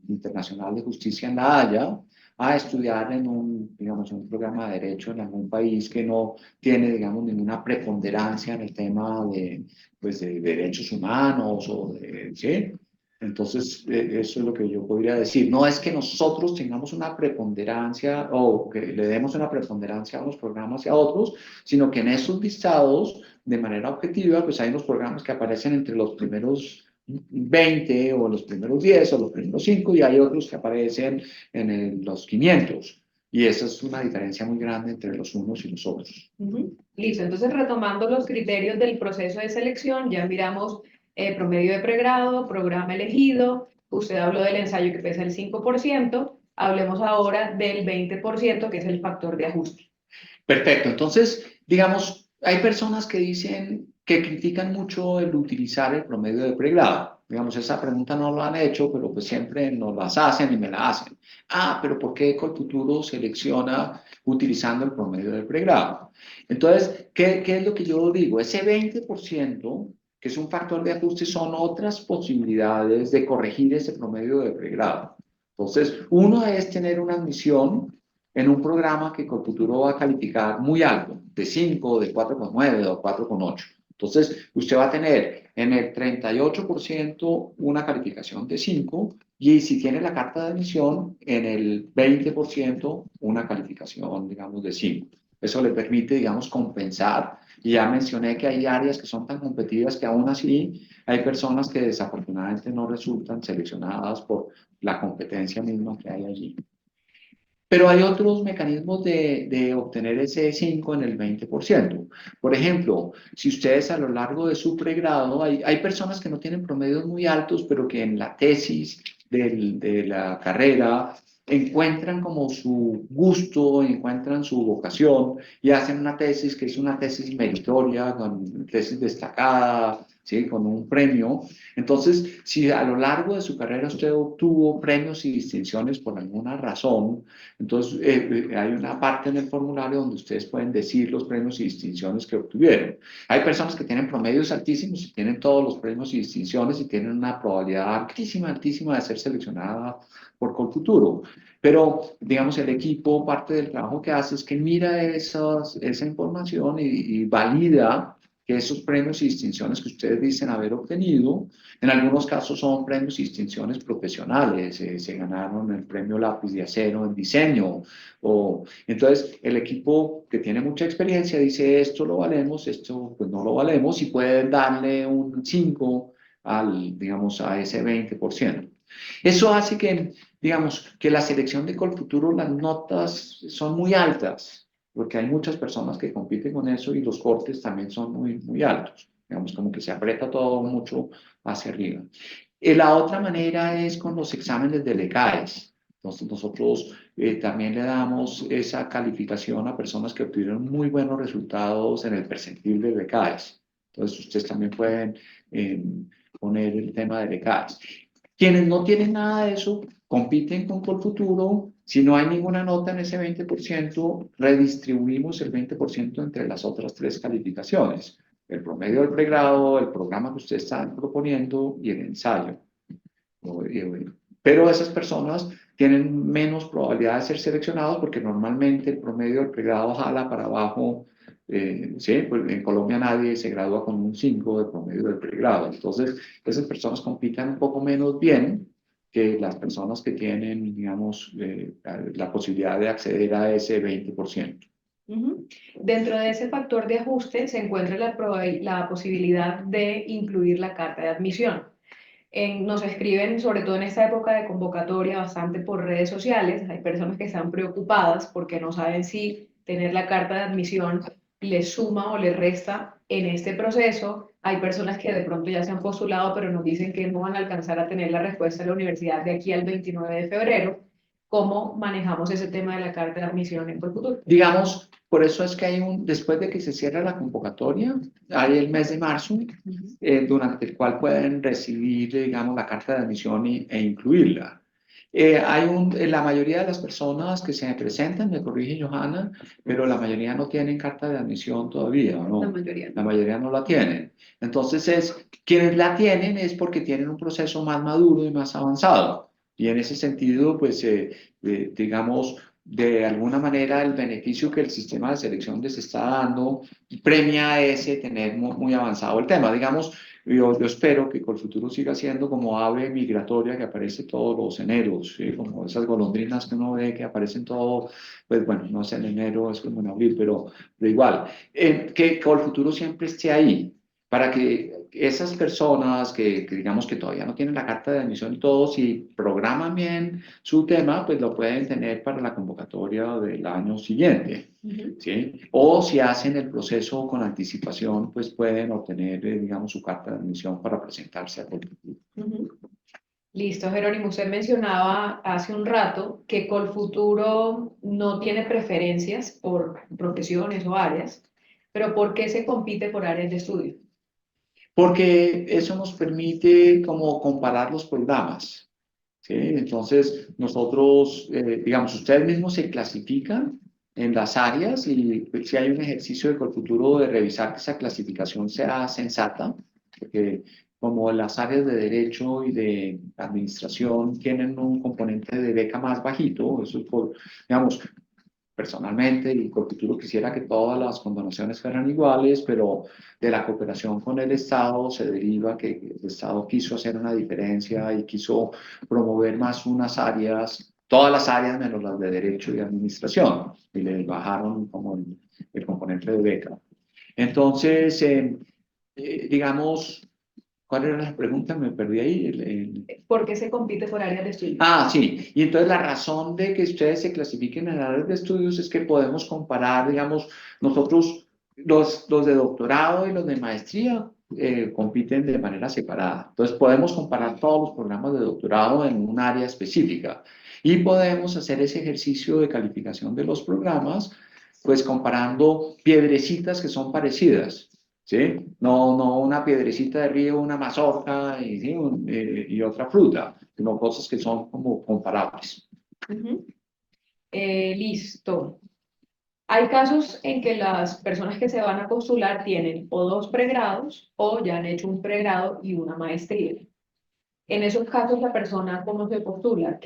Internacional de Justicia en La Haya, a estudiar en un, digamos, un programa de derecho en algún país que no tiene, digamos, ninguna preponderancia en el tema de, pues, de derechos humanos o de, ¿sí? Entonces, eso es lo que yo podría decir. No es que nosotros tengamos una preponderancia o que le demos una preponderancia a unos programas y a otros, sino que en esos listados, de manera objetiva, pues hay unos programas que aparecen entre los primeros 20 o los primeros 10 o los primeros 5 y hay otros que aparecen en los 500. Y esa es una diferencia muy grande entre los unos y los otros. Ujú. Listo, entonces retomando los criterios del proceso de selección, ya miramos promedio de pregrado, programa elegido, usted habló del ensayo que pesa el 5%, hablemos ahora del 20% que es el factor de ajuste. Perfecto. Entonces, digamos, hay personas que dicen que critican mucho el utilizar el promedio de pregrado. Digamos, esa pregunta no lo han hecho, pero pues siempre nos las hacen y me la hacen. Ah, pero ¿por qué Colfuturo selecciona utilizando el promedio de pregrado? Entonces, ¿qué es lo que yo digo? Ese 20%, que es un factor de ajuste, son otras posibilidades de corregir ese promedio de pregrado. Entonces, uno es tener una admisión en un programa que Colfuturo va a calificar muy alto, de 5, de 4,9 o 4,8. Entonces, usted va a tener en el 38% una calificación de 5 y si tiene la carta de admisión, en el 20% una calificación, digamos, de 5. Eso le permite, digamos, compensar. Y ya mencioné que hay áreas que son tan competitivas que aún así hay personas que desafortunadamente no resultan seleccionadas por la competencia misma que hay allí. Pero hay otros mecanismos de obtener ese 5 en el 20%. Por ejemplo, si ustedes a lo largo de su pregrado, hay personas que no tienen promedios muy altos, pero que en la tesis de la carrera encuentran como su gusto, encuentran su vocación y hacen una tesis que es una tesis meritoria, con tesis destacada, ¿sí? Con un premio. Entonces, si a lo largo de su carrera usted obtuvo premios y distinciones por alguna razón, entonces, hay una parte en el formulario donde ustedes pueden decir los premios y distinciones que obtuvieron. Hay personas que tienen promedios altísimos y tienen todos los premios y distinciones y tienen una probabilidad altísima, altísima de ser seleccionada por Colfuturo. Pero, digamos, el equipo, parte del trabajo que hace es que mira esa información y valida que esos premios y distinciones que ustedes dicen haber obtenido, en algunos casos son premios y distinciones profesionales, se ganaron el premio Lápiz de Acero en diseño, entonces el equipo que tiene mucha experiencia dice esto lo valemos, esto pues no lo valemos y pueden darle un 5 digamos, a ese 20%. Eso hace que, digamos, que la selección de Colfuturo, las notas son muy altas, porque hay muchas personas que compiten con eso y los cortes también son muy, muy altos. Digamos, como que se aprieta todo mucho hacia arriba. Y la otra manera es con los exámenes de LECAES. Entonces, nosotros también le damos esa calificación a personas que obtuvieron muy buenos resultados en el percentil de LECAES. Entonces, ustedes también pueden eh, poner el tema de LECAES. Quienes no tienen nada de eso, compiten con Colfuturo. Si no hay ninguna nota en ese 20%, redistribuimos el 20% entre las otras tres calificaciones: el promedio del pregrado, el programa que ustedes están proponiendo y el ensayo. Pero esas personas tienen menos probabilidad de ser seleccionados porque normalmente el promedio del pregrado jala para abajo Sí, pues en Colombia nadie se gradúa con un 5 de promedio del pregrado. Entonces, esas personas compiten un poco menos bien que las personas que tienen, digamos, la posibilidad de acceder a ese 20%. Ujú. Dentro de ese factor de ajuste se encuentra la posibilidad de incluir la carta de admisión. Nos escriben, sobre todo en esta época de convocatoria, bastante por redes sociales. Hay personas que están preocupadas porque no saben si tener la carta de admisión les suma o les resta en este proceso. Hay personas que de pronto ya se han postulado, pero nos dicen que no van a alcanzar a tener la respuesta de la universidad de aquí al 29 de febrero. ¿Cómo manejamos ese tema de la carta de admisión en Colfuturo? Digamos, por eso es que después de que se cierra la convocatoria, hay el mes de marzo, durante el cual pueden recibir, digamos, la carta de admisión e incluirla. La mayoría de las personas que se presentan, me corrige Johanna, pero la mayoría no tienen carta de admisión todavía, ¿no? La mayoría. La mayoría no la tienen. Entonces, quienes la tienen es porque tienen un proceso más maduro y más avanzado. Y en ese sentido, pues, digamos, de alguna manera el beneficio que el sistema de selección les está dando premia ese tener muy avanzado el tema. Digamos, yo espero que Colfuturo siga siendo como ave migratoria que aparece todos los eneros, ¿sí? Como esas golondrinas que uno ve que aparecen todo, pues bueno, no sé, en enero es como en abril, pero igual, que Colfuturo siempre esté ahí para que esas personas que digamos que todavía no tienen la carta de admisión y todo, si programan bien su tema, pues lo pueden tener para la convocatoria del año siguiente, ¿sí? O si hacen el proceso con anticipación, pues pueden obtener, digamos, su carta de admisión para presentarse a Colfuturo. Listo, Jerónimo. Usted mencionaba hace un rato que Colfuturo no tiene preferencias por profesiones o áreas, pero ¿por qué se compite por áreas de estudio? Porque eso nos permite como comparar los programas, ¿sí? Entonces, nosotros, digamos, ustedes mismos se clasifican en las áreas y pues, si hay un ejercicio de Colfuturo de revisar que esa clasificación sea sensata, porque como las áreas de derecho y de administración tienen un componente de beca más bajito, eso es por, digamos, personalmente, y Colfuturo quisiera que todas las condonaciones fueran iguales, pero de la cooperación con el Estado se deriva que el Estado quiso hacer una diferencia y quiso promover más unas áreas, todas las áreas menos las de derecho y administración, y le bajaron como el componente de beca. Entonces, digamos, ¿cuál era la pregunta? Me perdí ahí. ¿Por qué se compite por áreas de estudio? Ah, sí. Y entonces la razón de que ustedes se clasifiquen en áreas de estudios es que podemos comparar, digamos, nosotros, los de doctorado y los de maestría compiten de manera separada. Entonces podemos comparar todos los programas de doctorado en un área específica y podemos hacer ese ejercicio de calificación de los programas, pues comparando piedrecitas que son parecidas. ¿Sí? No una piedrecita de río, una mazorca y, ¿sí? Y otra fruta, sino cosas que son como comparables. Listo. Hay casos en que las personas que se van a postular tienen o dos pregrados o ya han hecho un pregrado y una maestría. En esos casos, la persona, ¿cómo se postula?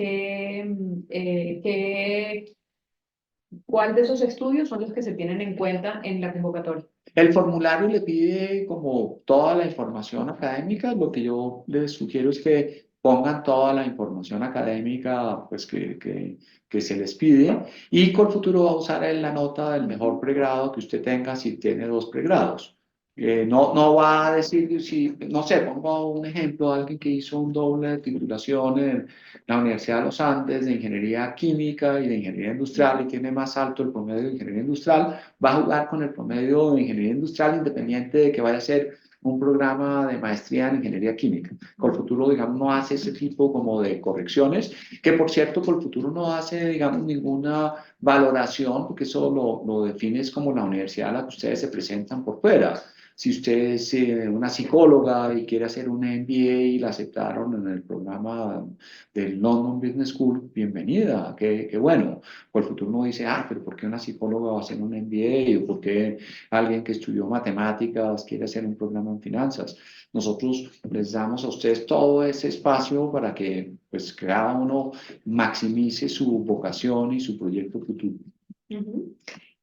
¿Cuál de esos estudios son los que se tienen en cuenta en la convocatoria? El formulario le pide como toda la información académica. Lo que yo les sugiero es que pongan toda la información académica pues, que se les pide y Colfuturo va a usar la nota del mejor pregrado que usted tenga si tiene dos pregrados. No va a decir, si, no sé, pongo un ejemplo, alguien que hizo un doble de titulación en la Universidad de los Andes de Ingeniería Química y de Ingeniería Industrial y tiene más alto el promedio de Ingeniería Industrial, va a jugar con el promedio de Ingeniería Industrial independiente de que vaya a ser un programa de maestría en Ingeniería Química. Colfuturo, digamos, no hace ese tipo como de correcciones, que por cierto, Colfuturo no hace, digamos, ninguna valoración, porque eso lo define es como la universidad a la que ustedes se presentan por fuera. Si usted es una psicóloga y quiere hacer un MBA y la aceptaron en el programa del London Business School, bienvenida, qué bueno. Por el futuro uno dice, pero ¿por qué una psicóloga va a hacer un MBA? ¿O por qué alguien que estudió matemáticas quiere hacer un programa en finanzas? Nosotros les damos a ustedes todo ese espacio para que pues, cada uno maximice su vocación y su proyecto futuro.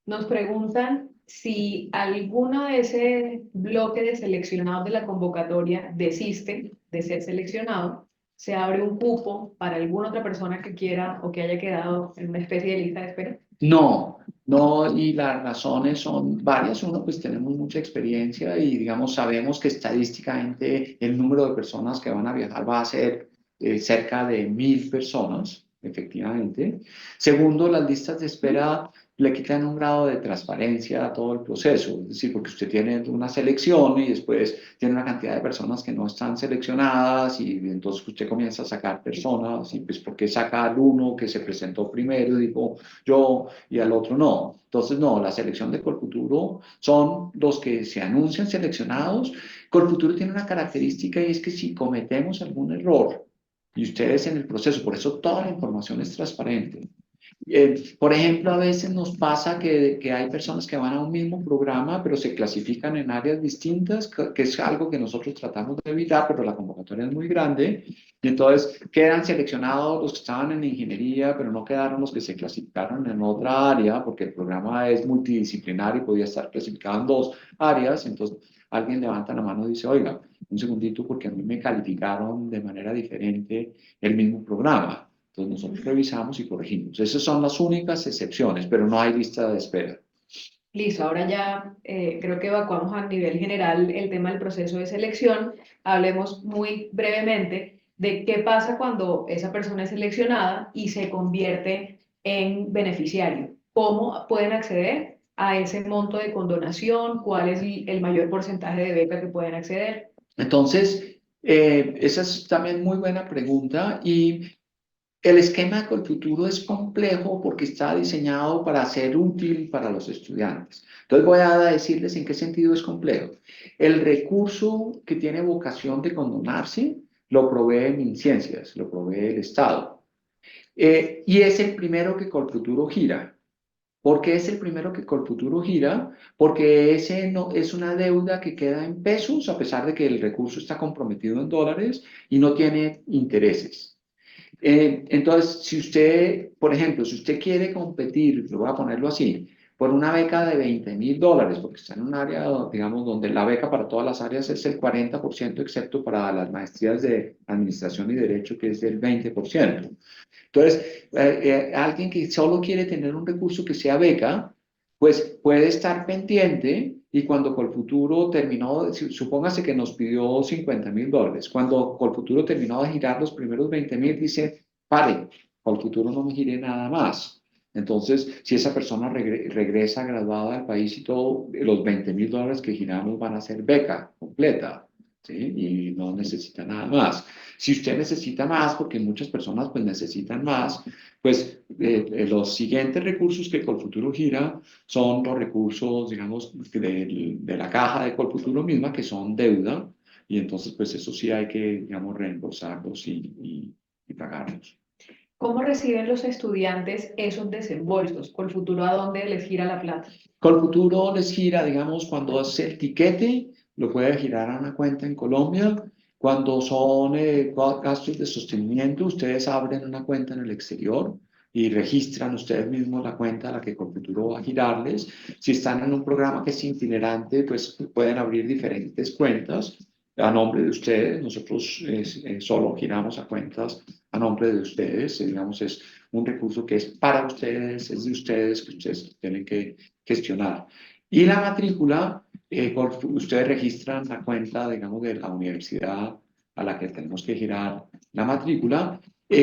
Nos preguntan si alguno de ese bloque de seleccionados de la convocatoria desiste de ser seleccionado, se abre un cupo para alguna otra persona que quiera o que haya quedado en una especie de lista de espera. No, no, y las razones son varias. Uno, pues tenemos mucha experiencia y, digamos, sabemos que estadísticamente el número de personas que van a viajar va a ser cerca de 1.000 personas, efectivamente. Segundo, las listas de espera le quitan un grado de transparencia a todo el proceso, es decir, porque usted tiene una selección y después tiene una cantidad de personas que no están seleccionadas y entonces usted comienza a sacar personas y pues porque saca al uno que se presentó primero y dijo yo y al otro no. Entonces, no, la selección de Colfuturo son los que se anuncian seleccionados. Colfuturo tiene una característica y es que si cometemos algún error y ustedes en el proceso, por eso toda la información es transparente. Por ejemplo, a veces nos pasa que hay personas que van a un mismo programa, pero se clasifican en áreas distintas, que es algo que nosotros tratamos de evitar, pero la convocatoria es muy grande. Y entonces quedan seleccionados los que estaban en ingeniería, pero no quedaron los que se clasificaron en otra área, porque el programa es multidisciplinar y podía estar clasificado en dos áreas. Entonces alguien levanta la mano y dice, oiga, un segundito, porque a mí me calificaron de manera diferente el mismo programa. Entonces nosotros revisamos y corregimos. Esas son las únicas excepciones, pero no hay lista de espera. Listo, ahora ya creo que evacuamos a nivel general el tema del proceso de selección. Hablemos muy brevemente de qué pasa cuando esa persona es seleccionada y se convierte en beneficiario. ¿Cómo pueden acceder a ese monto de condonación? ¿Cuál es el mayor porcentaje de beca que pueden acceder? Entonces, esa es también muy buena pregunta y el esquema de Colfuturo es complejo porque está diseñado para ser útil para los estudiantes. Entonces voy a decirles en qué sentido es complejo. El recurso que tiene vocación de condonarse lo provee MinCiencias, lo provee el Estado. Y es el primero que Colfuturo gira. ¿Por qué es el primero que Colfuturo gira? Porque ese no, es una deuda que queda en pesos, a pesar de que el recurso está comprometido en dólares y no tiene intereses. Entonces, si usted, por ejemplo, si usted quiere competir, lo voy a ponerlo así, por una beca de $20,000, porque está en un área, digamos, donde la beca para todas las áreas es el 40%, excepto para las maestrías de Administración y Derecho, que es del 20%. Entonces, alguien que solo quiere tener un recurso que sea beca, pues puede estar pendiente y cuando Colfuturo terminó, supóngase que nos pidió $50,000, cuando Colfuturo terminó de girar los primeros 20,000, dice, pare, Colfuturo no me gire nada más. Entonces, si esa persona regresa graduada al país y todo, los $20,000 que giramos van a ser beca completa, ¿sí? Y no necesita nada más. Si usted necesita más, porque muchas personas pues necesitan más, pues los siguientes recursos que Colfuturo gira son los recursos, digamos, de la caja de Colfuturo misma, que son deuda, y entonces pues eso sí hay que, digamos, reembolsarlos y pagarlos. ¿Cómo reciben los estudiantes esos desembolsos? ¿Colfuturo a dónde les gira la plata? Colfuturo les gira, digamos, cuando hace el tiquete, lo puede girar a una cuenta en Colombia. Cuando son gastos de sostenimiento, ustedes abren una cuenta en el exterior y registran ustedes mismos la cuenta a la que Colfuturo va a girarles. Si están en un programa que es itinerante, pues pueden abrir diferentes cuentas a nombre de ustedes. Nosotros solo giramos a cuentas a nombre de ustedes. Digamos, es un recurso que es para ustedes, es de ustedes, que ustedes tienen que gestionar. Y la matrícula, ustedes registran la cuenta, digamos, de la universidad a la que tenemos que girar la matrícula.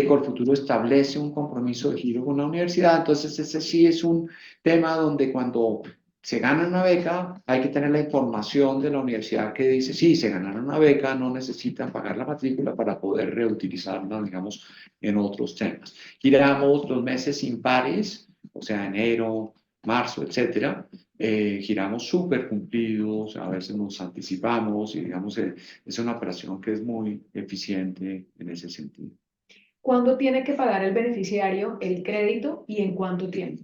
Colfuturo establece un compromiso de giro con la universidad, entonces ese sí es un tema donde cuando se gana una beca, hay que tener la información de la universidad que dice, sí, se ganaron una beca, no necesitan pagar la matrícula para poder reutilizarla, digamos, en otros temas. Giramos los meses impares, o sea, enero, marzo, etcétera, giramos súper cumplidos, a veces nos anticipamos y digamos, es una operación que es muy eficiente en ese sentido. ¿Cuándo tiene que pagar el beneficiario el crédito y en cuánto tiempo?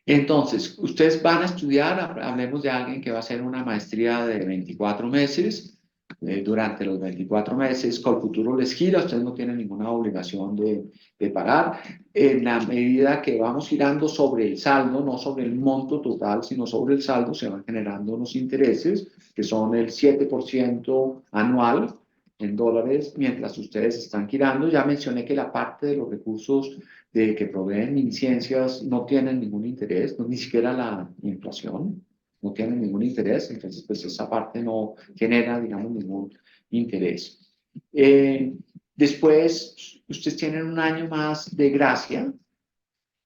Entonces, ustedes van a estudiar, hablemos de alguien que va a hacer una maestría de 24 meses, durante los 24 meses. Colfuturo les gira, ustedes no tienen ninguna obligación de pagar. En la medida que vamos girando sobre el saldo, no sobre el monto total, sino sobre el saldo, se van generando unos intereses que son el 7% anual en dólares mientras ustedes están girando. Ya mencioné que la parte de los recursos que proveen licencias no tienen ningún interés, no, ni siquiera la inflación, no tienen ningún interés, entonces pues esa parte no genera, digamos, ningún interés. Después, ustedes tienen un año más de gracia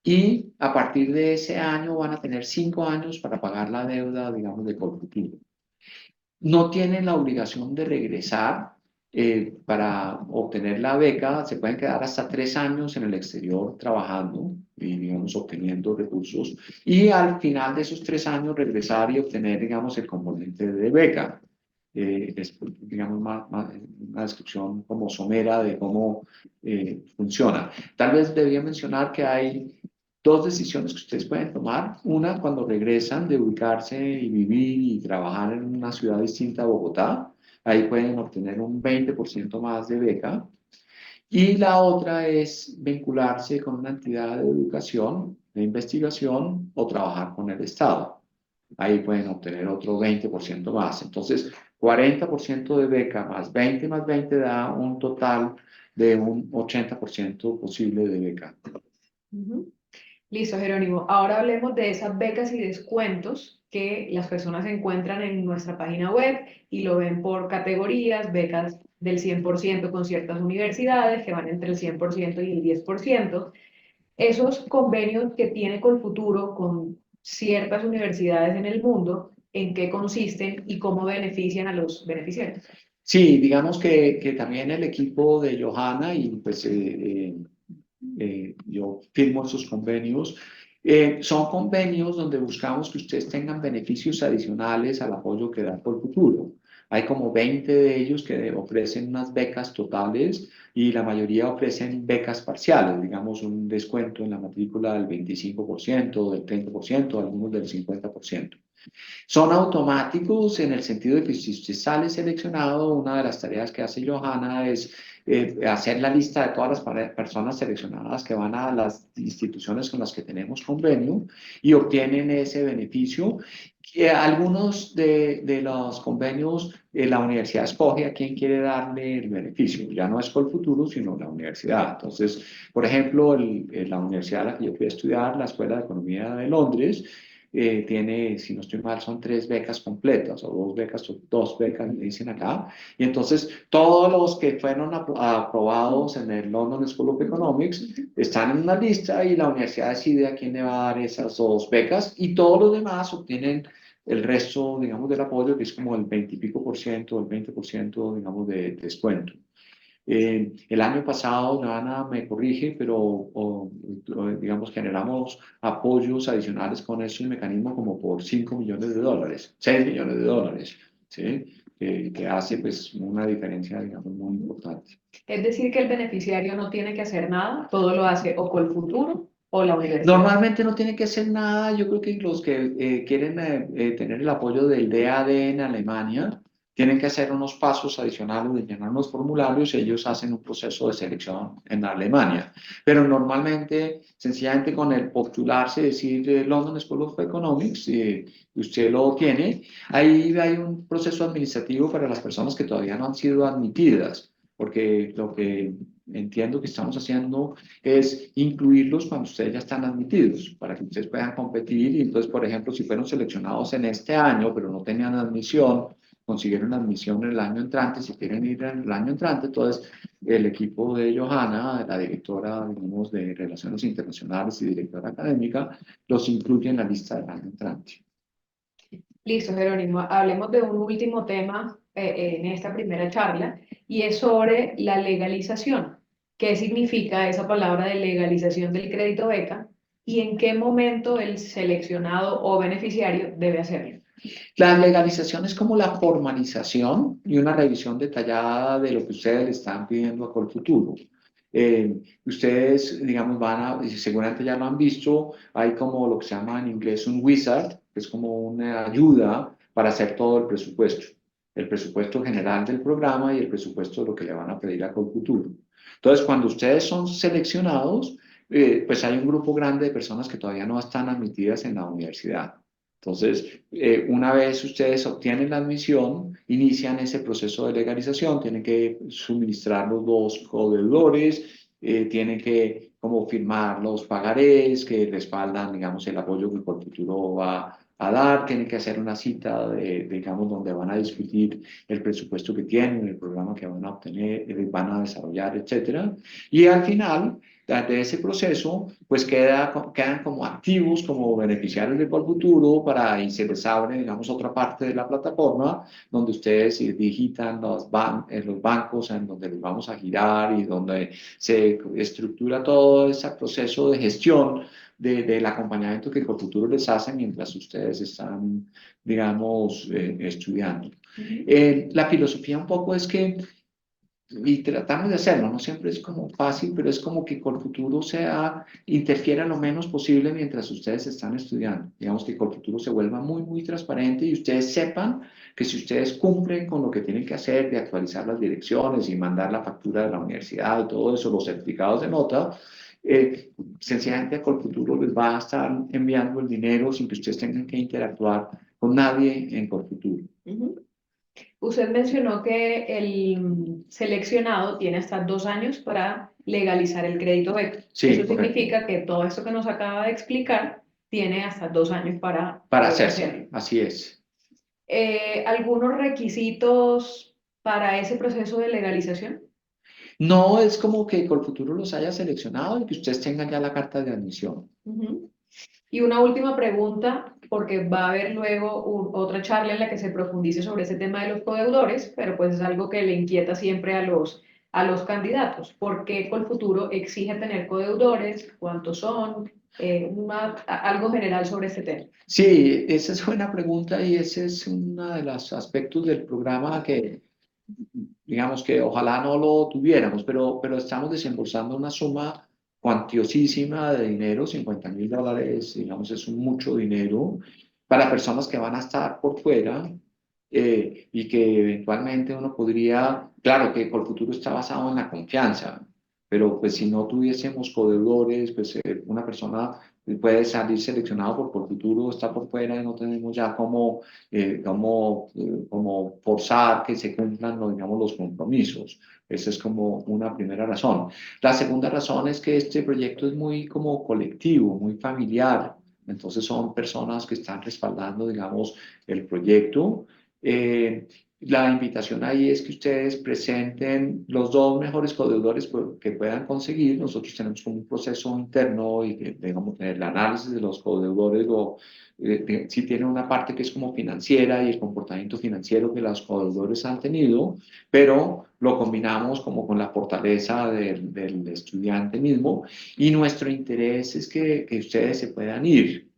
y a partir de ese año van a tener 5 años para pagar la deuda, digamos, de Colfuturo. No tienen la obligación de regresar para obtener la beca, se pueden quedar hasta 3 años en el exterior trabajando y, digamos, obteniendo recursos y al final de esos 3 años regresar y obtener, digamos, el componente de beca. Es, digamos, una descripción como somera de cómo funciona. Tal vez debía mencionar que hay dos decisiones que ustedes pueden tomar. Una, cuando regresan de ubicarse y vivir y trabajar en una ciudad distinta a Bogotá, ahí pueden obtener un 20% más de beca. Y la otra es vincularse con una entidad de educación, de investigación o trabajar con el Estado. Ahí pueden obtener otro 20% más. Entonces, 40% de beca más 20 da un total de un 80% posible de beca. Listo, Jerónimo. Ahora hablemos de esas becas y descuentos que las personas encuentran en nuestra página web y lo ven por categorías, becas del 100% con ciertas universidades que van entre el 100% y el 10%. Esos convenios que tiene Colfuturo con ciertas universidades en el mundo, ¿en qué consisten y cómo benefician a los beneficiarios? Sí, digamos que también el equipo de Johanna y pues yo firmo esos convenios. Son convenios donde buscamos que ustedes tengan beneficios adicionales al apoyo que da Colfuturo. Hay como 20 de ellos que ofrecen unas becas totales y la mayoría ofrecen becas parciales, digamos un descuento en la matrícula del 25%, del 30%, algunos del 50%. Son automáticos en el sentido de que si usted sale seleccionado, una de las tareas que hace Johanna es hacer la lista de todas las personas seleccionadas que van a las instituciones con las que tenemos convenio y obtienen ese beneficio. Algunos de los convenios, la universidad escoge a quién quiere darle el beneficio. Ya no es Colfuturo, sino la universidad. Entonces, por ejemplo, la universidad a la que yo fui a estudiar, la Escuela de Economía de Londres, tiene, si no estoy mal, son 3 becas completas o 2 becas, me dicen acá. Y entonces todos los que fueron aprobados en el London School of Economics están en una lista y la universidad decide a quién le va a dar esas 2 becas y todos los demás obtienen el resto, digamos, del apoyo, que es como el 20 y pico por ciento, el 20%, digamos, de descuento. El año pasado, Joana me corrige, pero digamos, generamos apoyos adicionales con ese mecanismo como por 5 millones de dólares, 6 millones de dólares, ¿sí? Que hace pues una diferencia, digamos, muy importante. Es decir, que el beneficiario no tiene que hacer nada, todo lo hace o Colfuturo o la universidad. Normalmente no tiene que hacer nada. Yo creo que los que quieren tener el apoyo del DAD en Alemania tienen que hacer unos pasos adicionales de llenar unos formularios y ellos hacen un proceso de selección en Alemania. Pero normalmente, sencillamente con el postularse, decir London School of Economics, usted lo tiene, ahí hay un proceso administrativo para las personas que todavía no han sido admitidas, porque lo que entiendo que estamos haciendo es incluirlos cuando ustedes ya están admitidos, para que ustedes puedan competir. Y entonces, por ejemplo, si fueron seleccionados en este año, pero no tenían admisión, consiguieron admisión el año entrante, si quieren ir en el año entrante, entonces el equipo de Johanna, la directora, digamos, de Relaciones Internacionales y directora académica, los incluye en la lista del año entrante. Listo, Jerónimo. Hablemos de un último tema en esta primera charla y es sobre la legalización. ¿Qué significa esa palabra de legalización del crédito beca y en qué momento el seleccionado o beneficiario debe hacerlo? La legalización es como la formalización y una revisión detallada de lo que ustedes le están pidiendo a Colfuturo. Ustedes, digamos, y seguramente ya lo han visto, hay como lo que se llama en inglés un wizard, que es como una ayuda para hacer todo el presupuesto. el presupuesto general del programa y el presupuesto de lo que le van a pedir a Colfuturo. Entonces, cuando ustedes son seleccionados, pues hay un grupo grande de personas que todavía no están admitidas en la universidad. Entonces, una vez ustedes obtienen la admisión, inician ese proceso de legalización, tienen que suministrar los dos codeudores, tienen que como firmar los pagarés que respaldan, digamos, el apoyo que Colfuturo va a dar, tienen que hacer una cita, digamos, donde van a discutir el presupuesto que tienen, el programa que van a obtener, van a desarrollar, etcétera. Y al final de ese proceso, pues quedan como activos, como beneficiarios del Colfuturo y se les abre, digamos, otra parte de la plataforma donde ustedes digitan los bancos en donde les vamos a girar y donde se estructura todo ese proceso de gestión del acompañamiento que Colfuturo les hace mientras ustedes están, digamos, estudiando. La filosofía un poco es que, y tratamos de hacerlo, no siempre es como fácil, pero es como que Colfuturo interfiera lo menos posible mientras ustedes están estudiando. Digamos que Colfuturo se vuelva muy, muy transparente y ustedes sepan que si ustedes cumplen con lo que tienen que hacer de actualizar las direcciones y mandar la factura de la universidad y todo eso, los certificados de nota, sencillamente a Colfuturo les va a estar enviando el dinero sin que ustedes tengan que interactuar con nadie en Colfuturo. Usted mencionó que el seleccionado tiene hasta 2 años para legalizar el crédito beca. Sí, Eso correcto. significa que todo esto que nos acaba de explicar tiene hasta 2 años para hacerse, hacerlo. así es. ¿Algunos requisitos para ese proceso de legalización? No es como que Colfuturo los haya seleccionado y que ustedes tengan ya la carta de admisión. Y una última pregunta, porque va a haber luego otra charla en la que se profundice sobre ese tema de los codeudores, pero pues es algo que le inquieta siempre a los candidatos. ¿Por qué Colfuturo exige tener codeudores? ¿Cuántos son? Algo general sobre este tema. Sí, esa es buena pregunta y ese es uno de los aspectos del programa que, digamos que ojalá no lo tuviéramos, pero estamos desembolsando una suma cuantiosísima de dinero, $50,000, digamos, es mucho dinero para personas que van a estar por fuera y que eventualmente uno podría, claro que Colfuturo está basado en la confianza, pero pues si no tuviésemos codeudores, pues una persona puede salir seleccionado por Colfuturo, está por fuera y no tenemos ya como forzar que se cumplan, digamos, los compromisos. Esa es como una primera razón. La segunda razón es que este proyecto es muy como colectivo, muy familiar. Entonces son personas que están respaldando, digamos, el proyecto. La invitación ahí es que ustedes presenten los dos mejores codeudores que puedan conseguir. Nosotros tenemos como un proceso interno y digamos, el análisis de los codeudores sí tiene una parte que es como financiera y el comportamiento financiero que los codeudores han tenido, pero lo combinamos como con la fortaleza del estudiante mismo y nuestro interés es que ustedes se puedan ir.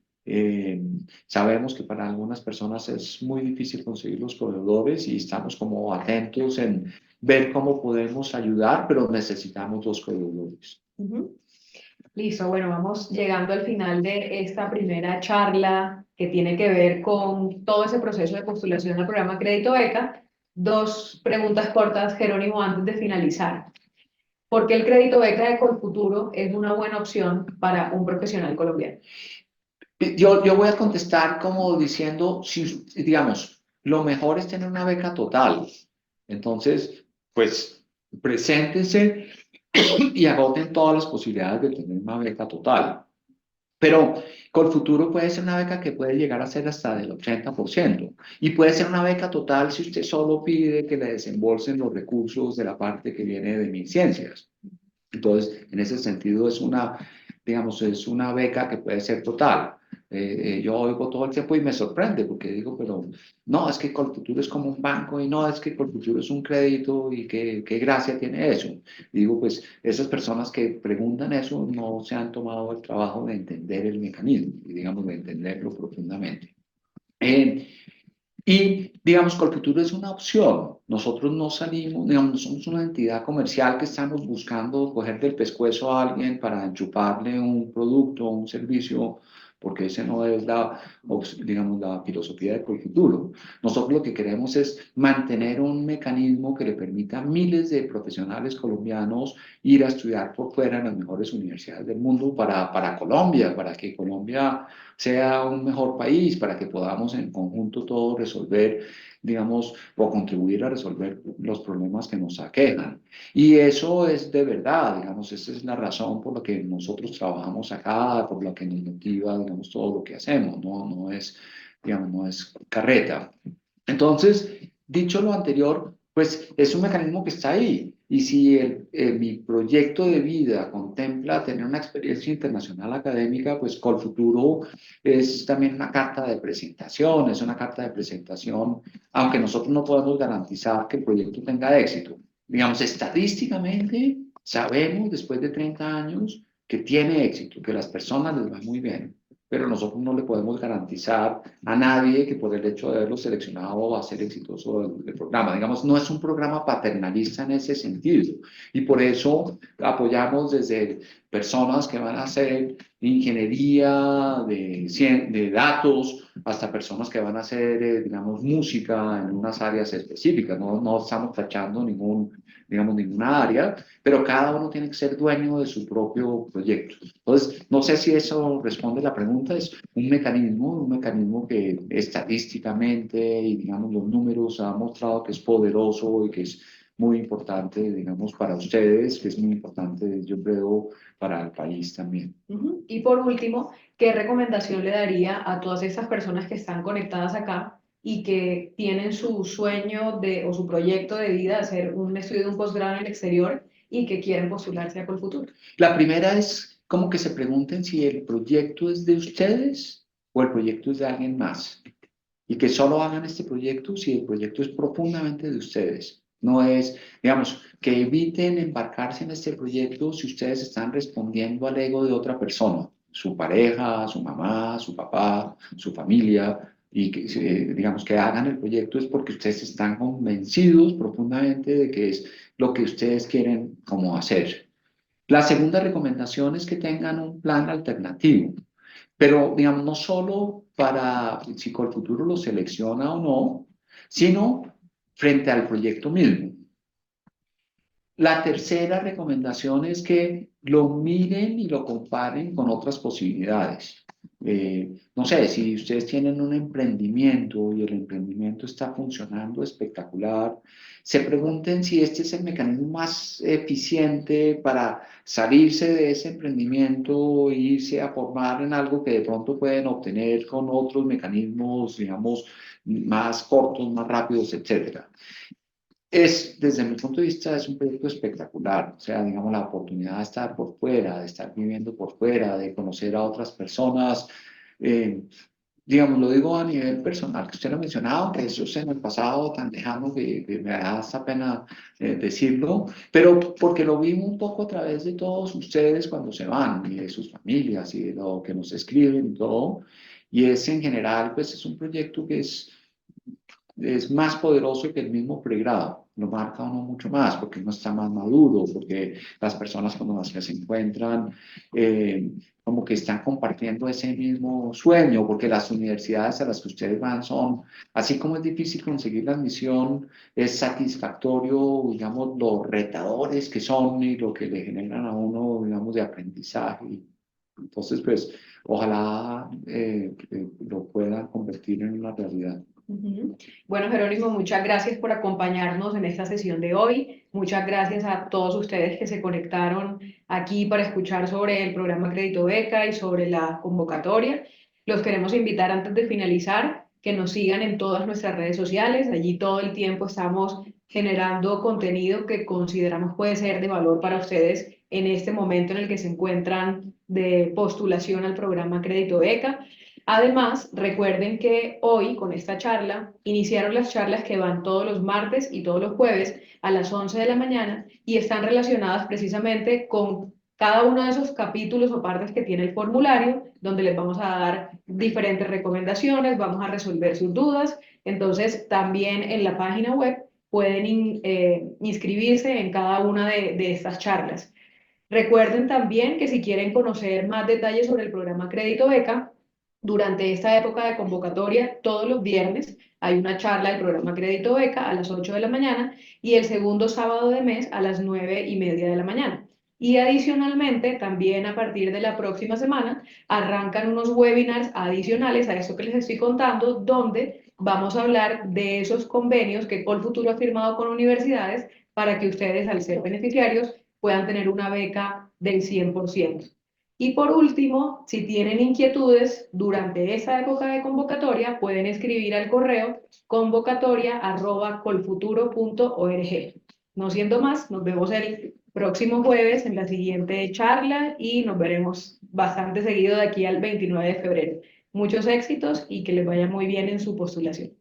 Sabemos que para algunas personas es muy difícil conseguir los proveedores y estamos como atentos en ver cómo podemos ayudar, pero necesitamos los proveedores. Listo, bueno, vamos llegando al final de esta primera charla que tiene que ver con todo ese proceso de postulación al programa Crédito Beca. Dos preguntas cortas, Jerónimo, antes de finalizar. ¿Por qué el crédito beca de Colfuturo es una buena opción para un profesional colombiano? Yo voy a contestar como diciendo, si, digamos, lo mejor es tener una beca total. Entonces, pues, preséntense y agoten todas las posibilidades de tener una beca total. Pero Colfuturo puede ser una beca que puede llegar a ser hasta del 80% y puede ser una beca total si usted solo pide que le desembolsen los recursos de la parte que viene de mis ciencias. Entonces, en ese sentido digamos, es una beca que puede ser total. Yo oigo todo el tiempo y me sorprende porque digo, pero no, es que Colfuturo es como un banco y no, es que Colfuturo es un crédito y qué gracia tiene eso. Y digo, pues esas personas que preguntan eso no se han tomado el trabajo de entender el mecanismo y digamos, de entenderlo profundamente. Y, digamos, Colfuturo es una opción. Nosotros no salimos, digamos, no somos una entidad comercial que estamos buscando coger del pescuezo a alguien para enchufarle un producto o un servicio porque esa no es digamos, la filosofía de Colfuturo. Nosotros lo que queremos es mantener un mecanismo que le permita a miles de profesionales colombianos ir a estudiar por fuera en las mejores universidades del mundo para Colombia, para que Colombia sea un mejor país, para que podamos en conjunto todos resolver, digamos, o contribuir a resolver los problemas que nos aquejan. Y eso es de verdad, digamos, esa es la razón por la que nosotros trabajamos acá, por la que nos motiva, digamos, todo lo que hacemos, no es, digamos, no es carreta. Entonces, dicho lo anterior, pues es un mecanismo que está ahí. Y si mi proyecto de vida contempla tener una experiencia internacional académica, pues Colfuturo es también una carta de presentación, es una carta de presentación, aunque nosotros no podemos garantizar que el proyecto tenga éxito. Digamos, estadísticamente sabemos después de 30 años que tiene éxito, que a las personas les va muy bien, pero nosotros no le podemos garantizar a nadie que por el hecho de haberlo seleccionado va a ser exitoso el programa. Digamos, no es un programa paternalista en ese sentido y por eso apoyamos desde personas que van a hacer ingeniería de datos hasta personas que van a hacer, digamos, música en unas áreas específicas. No estamos tachando digamos, ninguna área, pero cada uno tiene que ser dueño de su propio proyecto. Entonces, no sé si eso responde a la pregunta, es un mecanismo que estadísticamente y, digamos, los números han mostrado que es poderoso y que es muy importante, digamos, para ustedes, que es muy importante, yo creo, para el país también. Y por último, ¿qué recomendación le daría a todas esas personas que están conectadas acá y que tienen su sueño o su proyecto de vida de hacer un estudio de un posgrado en el exterior y que quieren postularse a Colfuturo? La primera es como que se pregunten si el proyecto es de ustedes o el proyecto es de alguien más. Y que solo hagan este proyecto si el proyecto es profundamente de ustedes. No es, digamos, que eviten embarcarse en este proyecto si ustedes están respondiendo al ego de otra persona, su pareja, su mamá, su papá, su familia, y que, digamos, que hagan el proyecto es porque ustedes están convencidos profundamente de que es lo que ustedes quieren como hacer. La segunda recomendación es que tengan un plan alternativo, pero digamos, no solo para si Colfuturo lo selecciona o no, sino frente al proyecto mismo. La tercera recomendación es que lo miren y lo comparen con otras posibilidades. No sé, si ustedes tienen un emprendimiento y el emprendimiento está funcionando espectacular, se pregunten si este es el mecanismo más eficiente para salirse de ese emprendimiento e irse a formar en algo que de pronto pueden obtener con otros mecanismos, digamos, más cortos, más rápidos, etcétera. Desde mi punto de vista, es un proyecto espectacular. O sea, digamos, la oportunidad de estar por fuera, de estar viviendo por fuera, de conocer a otras personas. eh, digamos, lo digo a nivel personal, que usted lo ha mencionado, que eso es en el pasado tan lejano que me da hasta pena decirlo, pero porque lo vivo un poco a través de todos ustedes cuando se van, y de sus familias, y de lo que nos escriben y todo. Y es en general, pues es un proyecto que es más poderoso que el mismo pregrado, lo marca uno mucho más, porque uno está más maduro, porque las personas con las que se encuentran como que están compartiendo ese mismo sueño, porque las universidades a las que ustedes van son, así como es difícil conseguir la admisión, es satisfactorio, digamos, los retadores que son y lo que le generan a uno, digamos, de aprendizaje. Entonces, pues, ojalá lo puedan convertir en una realidad. Bueno, Jerónimo, muchas gracias por acompañarnos en esta sesión de hoy. Muchas gracias a todos ustedes que se conectaron aquí para escuchar sobre el programa Crédito Beca y sobre la convocatoria. Los queremos invitar antes de finalizar que nos sigan en todas nuestras redes sociales. Allí todo el tiempo estamos generando contenido que consideramos puede ser de valor para ustedes en este momento en el que se encuentran de postulación al programa Crédito Beca. Además, recuerden que hoy con esta charla iniciaron las charlas que van todos los martes y todos los jueves a las 11 de la mañana y están relacionadas precisamente con cada uno de esos capítulos o partes que tiene el formulario, donde les vamos a dar diferentes recomendaciones, vamos a resolver sus dudas. Entonces, también en la página web pueden inscribirse en cada una de estas charlas. Recuerden también que si quieren conocer más detalles sobre el programa Crédito Beca, Durante esta época de convocatoria, todos los viernes hay una charla del programa Crédito Beca a las 8 de la mañana y el segundo sábado de mes a las 9:30 de la mañana. Y adicionalmente, también a partir de la próxima semana, arrancan unos webinars adicionales a eso que les estoy contando, donde vamos a hablar de esos convenios que Colfuturo ha firmado con universidades para que ustedes, al ser beneficiarios, puedan tener una beca del 100%. Y por último, si tienen inquietudes durante esa época de convocatoria, pueden escribir al correo convocatoria@colfuturo.org. No siendo más, nos vemos el próximo jueves en la siguiente charla y nos veremos bastante seguido de aquí al 29 de febrero. Muchos éxitos y que les vaya muy bien en su postulación.